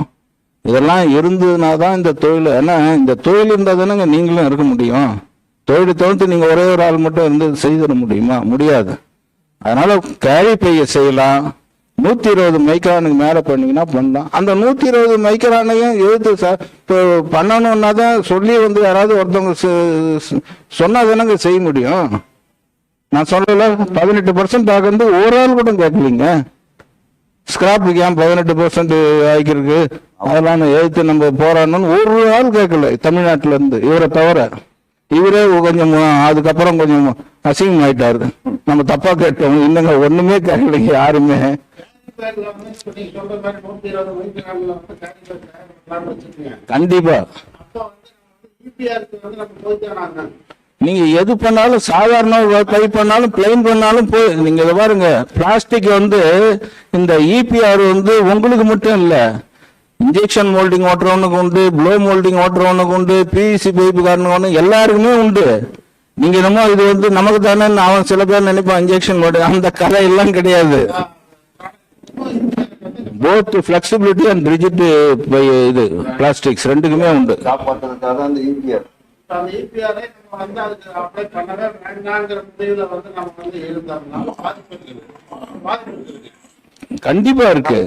இதெல்லாம் இருந்ததுனா தான் இந்த தொழில், ஏன்னா இந்த தொழில் இருந்தால் தானேங்க நீங்களும் இருக்க முடியும். தொழில் தவிர்த்து நீங்க ஒரே ஒரு ஆள் மட்டும் இருந்து செய்திட முடியுமா? முடியாது. அதனால கேரி பைய செய்யலாம். 120 மைக்ரானுக்கு மேல பண்ணீங்கன்னா பண்ணலாம். அந்த 120 மைக்ரானையும் எழுத்து இப்போ பண்ணணும்னா தான் சொல்லி வந்து யாராவது ஒருத்தவங்க சொன்னா தானங்க செய்ய முடியும். நான் சொல்லல 18% ஆகிறது ஒரு ஆள் கூட கேட்கலீங்க. ஸ்கிராப்புக்கு ஏன் 18% ஆகிருக்கு அதெல்லாம் எழுத்து நம்ம போராடணும்னு ஒரு ஆள் கேட்கல தமிழ்நாட்டுல இருந்து, இவரை தவிர. இவரே கொஞ்சம் அதுக்கப்புறம் கொஞ்சம் அசிங்கம் ஆயிட்டாரு. நம்ம தப்பா கேட்டோம். இல்லைங்க, ஒண்ணுமே கேட்கலைங்க யாருமே. கண்டிப்பா நீங்க எது பண்ணாலும் சாதாரண பை பண்ணாலும் பிளைன் பண்ணாலும் நீங்க இதை பாருங்க, பிளாஸ்டிக் வந்து இந்த இபிஆர் வந்து உங்களுக்கு மட்டும் இல்ல, இன்ஜெக்ஷன் மோல்டிங் ஓட்டுறவனுக்கு உண்டு, ப்ளோ மோல்டிங் ஓட்டுறவனுக்கு உண்டு, பிவிசி பைப்புக்காரனுக்கு ஒன்று, எல்லாருக்குமே உண்டு. நீங்க என்னமோ இது வந்து நமக்கு தானே அவன் சில பேர் நினைப்பான் இன்ஜெக்ஷன் மோல்டிங், அந்த கதை எல்லாம் கிடையாது. போத் பிளெக்சிபிலிட்டி அண்ட் ரிஜிட் இது பிளாஸ்டிக்ஸ் ரெண்டுக்குமே உண்டு. கண்டிப்பா இருக்கு.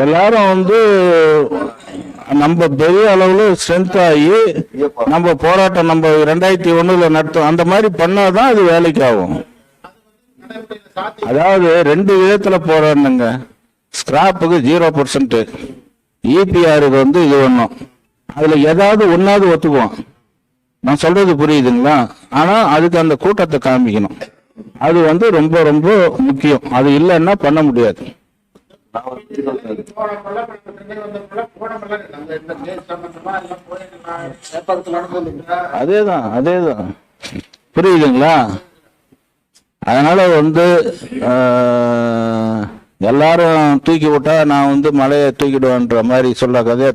எல்லாரும் வந்து நம்ம பெரிய அளவுல ஸ்ட்ரென்த் ஆகி நம்ம போராட்டம் நம்ம 2001 நடத்தும் அந்த மாதிரி பண்ணாதான் அது வேலைக்கு ஆகும். அதாவது 2 விதத்துல போராடணுங்க. ஸ்கிராப்புக்கு 0%, இபிஆருக்கு வந்து இது ஒண்ணும். அதுல ஏதாவது ஒன்னாவது ஒத்துக்குவோம். நான் சொல்றது புரியுதுங்களா? ஆனா அதுக்கு அந்த கூட்டத்தை காமிக்கணும். அது வந்து ரொம்ப ரொம்ப முக்கியம். அது இல்லைன்னா பண்ண முடியாது. அதேதான் புரியுதுங்களா? அதனால வந்து எல்லாரும் தூக்கி விட்டா நான் வந்து மலையை தூக்கிடுவேன்ற மாதிரி சொல்ல கதையை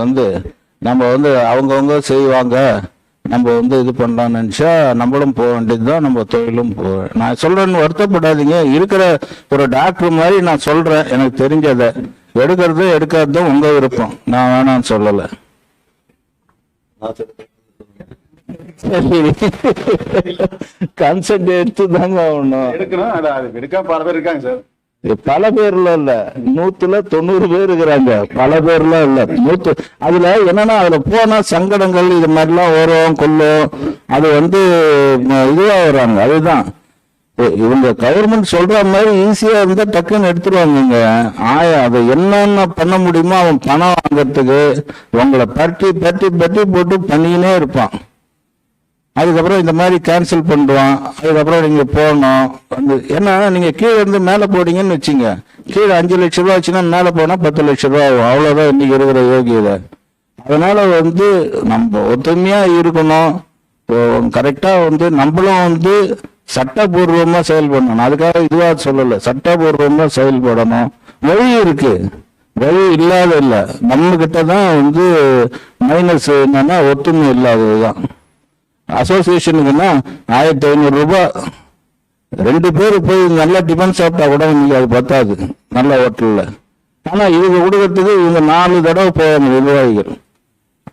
வந்து நம்ம வந்து அவங்கவுங்க செய்வாங்க, நம்ம வந்து இது பண்ணலாம்னு நினைச்சா நம்மளும் போக வேண்டியதுதான், நம்ம தொழிலும் நான் சொல்றேன்னு வருத்தப்படாதீங்க. இருக்கிற ஒரு டாக்டர் மாதிரி நான் சொல்றேன், எனக்கு தெரிஞ்சதை. எடுக்கிறது எடுக்காததும் உங்க விருப்பம், நான் வேணான்னு சொல்லலை. கன்சென்ட் எடுத்து தாங்க ஆகணும். எடுக்க பல பேர் இருக்காங்க சார். பல பேர்ல இல்ல, 190 பேர் இருக்கிறாங்க. பல பேர்லாம் இல்ல, 100. அதுல என்னன்னா அதுல போனா சங்கடங்கள் இது மாதிரிலாம் வரும், கொல்லும். அது வந்து இதுவா வர்றாங்க. அதுதான் இவங்க கவர்மெண்ட் சொல்ற மாதிரி ஈஸியா இருந்தா டக்குன்னு எடுத்துருவாங்க. அதை என்னென்ன பண்ண முடியுமோ அவன் பணம் வாங்கறதுக்கு உங்களை பட்டி பட்டி பட்டி போட்டு பண்ணிக்கினே இருப்பான். அதுக்கப்புறம் இந்த மாதிரி கேன்சல் பண்ணுவான். அதுக்கப்புறம் நீங்க போகணும். ஏன்னா நீங்க கீழே இருந்து மேல போனீங்கன்னு வச்சுங்க, கீழே 5 லட்சம் ரூபா வச்சுன்னா மேல போனா 10 லட்சம் ரூபா ஆகும். அவ்வளவுதான் இன்னைக்கு இருக்கிற யோகியதை. அதனால வந்து நம்ம ஒத்துமையா இருக்கணும். கரெக்டா வந்து நம்மளும் வந்து சட்டபூர்வமா செயல்படணும். அதுக்காக இதுவா சொல்லல, சட்டபூர்வமா செயல்படணும். வழி இருக்கு, வழி இல்லாத இல்ல. நம்ம கிட்டதான் வந்து மைனஸ் என்னன்னா ஒத்துமை இல்லாததுதான். அசோசியேஷனுக்குன்னா 1500 ரூபாய் 2 பேர் போய் நல்ல டிஃபன் சாப்பிட்டா கூட இன்னைக்கு அது பத்தாது நல்ல ஹோட்டல்ல. ஆனா இவங்க கொடுக்கறதுக்கு இவங்க 4 தடவை போவாங்க நிர்வாகிகள்.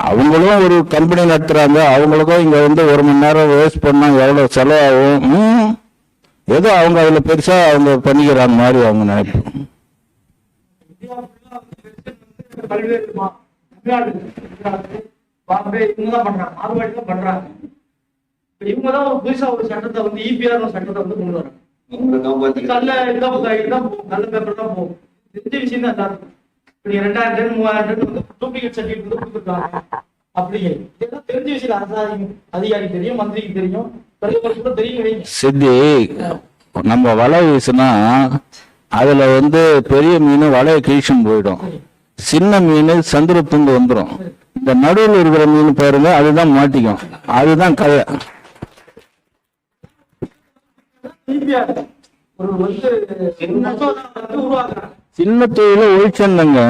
அவங்களும் ஒரு கம்பெனி நடத்துறாங்க, அவங்களுக்கும் இங்க வந்து 1 மணி நேரம் வேஸ்ட் பண்ணா எவ்வளவு செலவாகும். ஏதோ அவங்க அதுல பெருசா அவங்க பண்ணிக்கிறாங்க மாதிரி அவங்க நினைப்பு. இவங்கதான் ஒரு புதுசா ஒரு சட்டத்தை வந்து இபிஆர் சட்டத்தை வந்து கொண்டு வராங்க. நல்ல பேப்பர் தான் போகும். தெரிஞ்ச விஷயம் தான் சார். இப்படி 2000 3000 வந்து டூப்ளிகேட் சர்டிபிகேட் வந்து கொடுத்துருக்காங்க. அப்படி இதெல்லாம் தெரிஞ்ச விஷயம். அரசாங்க அதிகாரி தெரியும், மந்திரிக்கு தெரியும், தெரியும். சித்தி நம்ம வலை வீசுனா அதுல வந்து பெரிய மீன் வலையை கீழ்ச்சுன்னு போயிடும், சின்ன மீன் சந்திரத்துண்டு வந்துடும். இந்த நடுவில் இருக்கிற மீன் பாருங்க, அதுதான் மாட்டிக்கும். அதுதான் கதை. சின்ன தொழில ஒழிச்சங்க.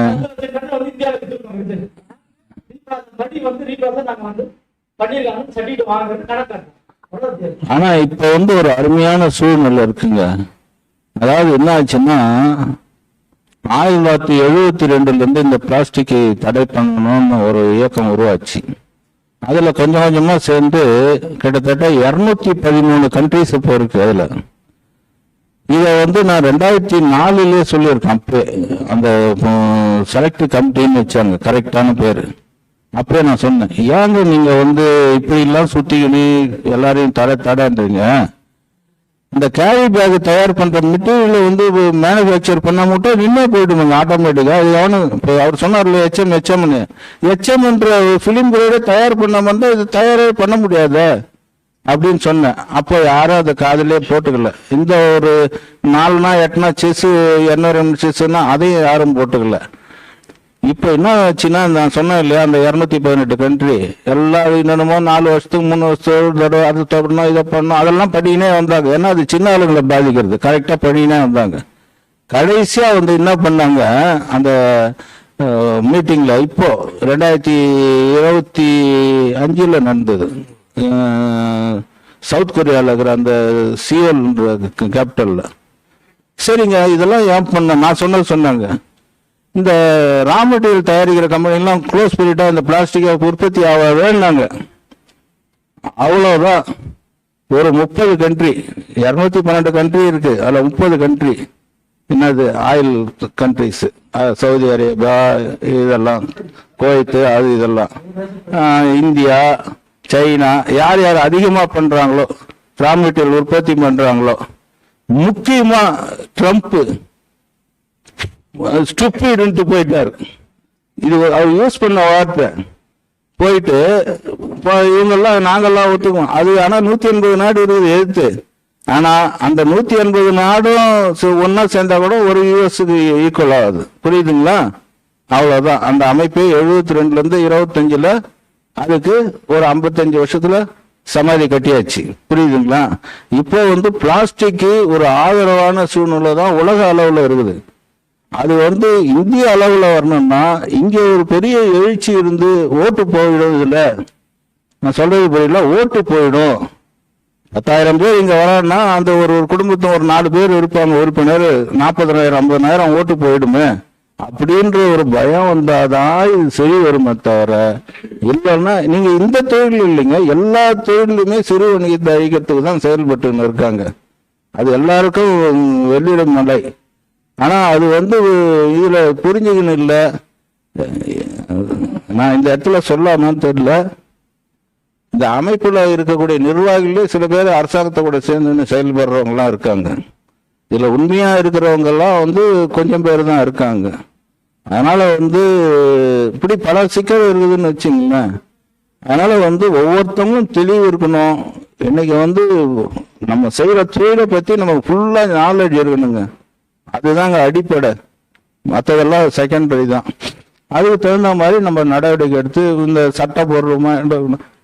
ஆனா இப்ப வந்து ஒரு அருமையான சூழ்நிலை இருக்குங்க. அதாவது என்ன ஆச்சுன்னா, 1972 இந்த பிளாஸ்டிக்கை தடை பண்ணணும்னு ஒரு இயக்கம் உருவாச்சு. அதுல கொஞ்சம் கொஞ்சமா சேர்ந்து கிட்டத்தட்ட 213 கண்ட்ரிஸ் இப்போ இருக்கு. அதுல இதை நான் 2004 சொல்லியிருக்கேன். அப்பே அந்த செலக்ட் கமிட்டின்னு வச்சாங்க, கரெக்டான பேரு. அப்பயே நான் சொன்னேன், ஏங்க நீங்க இப்படி எல்லாம் சுத்திக்கிட்டு எல்லாரையும் தடைன்றீங்க. இந்த கேரி பேக் தயார் பண்ற மெட்டீரியல் மேனுஃபேக்சர் பண்ண மட்டும் நின்னே போயிடுங்க ஆட்டோமேட்டிக்கா. இது இப்போ அவர் சொன்னார்ல எச்எம்ன்ற பிலிம் கிரேடே தயார் பண்ண இது தயாரே பண்ண முடியாது அப்படின்னு சொன்னேன். அப்போ யாரும் அதை காதலே போட்டுக்கல. இந்த ஒரு 4 8 செஸ் என்வரன்மெண்ட் செஸ்ன்னா அதையும் யாரும் போட்டுக்கல. இப்போ என்ன ஆச்சுன்னா, நான் சொன்னேன் இல்லையா, அந்த 218 கண்ட்ரி எல்லாம் என்னென்னமோ 4 வருஷத்துக்கு 3 வருஷத்துக்கு அது தொடரணும், இதை பண்ணணும், அதெல்லாம் பண்ணினே வந்தாங்க. ஏன்னா அது சின்ன ஆளுங்களை பாதிக்கிறது. கரெக்டாக பண்ணினே வந்தாங்க. கடைசியா என்ன பண்ணாங்க, அந்த மீட்டிங்ல இப்போ 2025 நடந்தது, சவுத் கொரியாவில் இருக்கிற அந்த சியோல்ன்ற கேபிட்டல்ல. சரிங்க, இதெல்லாம் ஏன் பண்ண, நான் சொன்னாங்க, இந்த ரா மெட்டீரியல் தயாரிக்கிற கம்பெனிலாம் க்ளோஸ் பண்ணிட்டா இந்த பிளாஸ்டிக்கை உற்பத்தி ஆகாதுன்னாங்க. அவ்வளோதான். ஒரு 30 கண்ட்ரி, 212 கண்ட்ரி இருக்கு, அதில் 30 கண்ட்ரி என்னது ஆயில் கண்ட்ரிஸ், சவுதி அரேபியா, இதெல்லாம் குவைத்து, அது இதெல்லாம் இந்தியா, சைனா, யார் யார் அதிகமாக பண்றாங்களோ ரா மெட்டீரியல் உற்பத்தி பண்றாங்களோ, முக்கியமா ட்ரம்ப் ஸ்டூபிட்னு போயிட்டாரு. இது அவர் யூஸ் பண்ண வார்த்தை. போயிட்டு இவங்கெல்லாம் நாங்கெல்லாம் ஒத்துக்குவோம் அது. ஆனா 180 நாடு இருக்குது எதிர்த்து. ஆனா அந்த 180 நாடும் ஒன்னா சேர்ந்தா கூட ஒரு யூஎஸ்க்கு ஈக்குவல் ஆகுது. புரியுதுங்களா? அவ்வளவுதான். அந்த அமைப்பே 72 25 அதுக்கு ஒரு 55 வருஷத்துல சமாதி கட்டியாச்சு. புரியுதுங்களா? இப்போ பிளாஸ்டிக் ஒரு ஆதரவான சூழ்நிலை தான் உலக அளவுல இருக்குது. அது இந்திய அளவுல வரணும்னா இங்க ஒரு பெரிய எழுச்சி இருந்து ஓட்டு போயிடும். இதுல நான் சொல்றது புரியல, ஓட்டு போயிடும். 10,000 பேர் இங்க வரான்னா அந்த ஒரு குடும்பத்தை ஒரு 4 பேர் இருப்பாங்க உறுப்பினர், 40,000 50,000 ஓட்டு போயிடுமே அப்படின்ற ஒரு பயம் வந்தாதான் இது சரி வருமே தவிர, இல்லைன்னா நீங்க இந்த தொழில் இல்லைங்க, எல்லா தொழிலுமே சிறு வணிகத்தை அழிக்கிறதுக்கு தான் செயல்பட்டு இருக்காங்க. அது எல்லாருக்கும் வெள்ளிடம் மலை. ஆனா அது இதுல புரிஞ்சுக்கணும் இல்ல. நான் இந்த இடத்துல சொல்லாமான்னு தெரியல, இந்த அமைப்புல இருக்கக்கூடிய நிர்வாகிகளே சில பேர் அரசாங்கத்தை கூட சேர்ந்து செயல்படுறவங்க எல்லாம் இருக்காங்க. இதுல உண்மையா இருக்கிறவங்க எல்லாம் கொஞ்சம் பேர் தான் இருக்காங்க. அதனால இப்படி பல சிக்கல் இருக்குதுன்னு வச்சுங்களேன். அதனால ஒவ்வொருத்தவங்களும் தெளிவு இருக்கணும். இன்னைக்கு நம்ம செய்யற தொழிலை பத்தி நமக்கு ஃபுல்லா நாலேஜ் இருக்கணுங்க. அதுதாங்க அடிப்படை. மற்றதெல்லாம் செகண்டரி தான். அதுக்கு தகுந்த மாதிரி நம்ம நடவடிக்கை எடுத்து இந்த சட்டப்பூர்வமா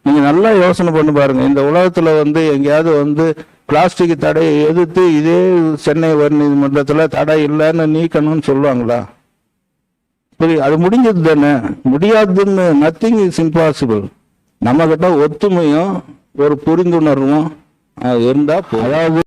நீங்க நல்லா யோசனை பண்ணி பாருங்க. இந்த உலகத்துல எங்கேயாவது பிளாஸ்டிக் தடையை எதிர்த்து இதே சென்னை உயர் நீதிமன்றத்துல தடை இல்லைன்னு நீக்கணும்னு சொல்லுவாங்களா? அது முடிஞ்சது தானே? முடியாதுன்னு. Nothing is impossible. நம்ம கிட்ட ஒத்துமையும் ஒரு புரிந்துணர்வும் இருந்தா, அதாவது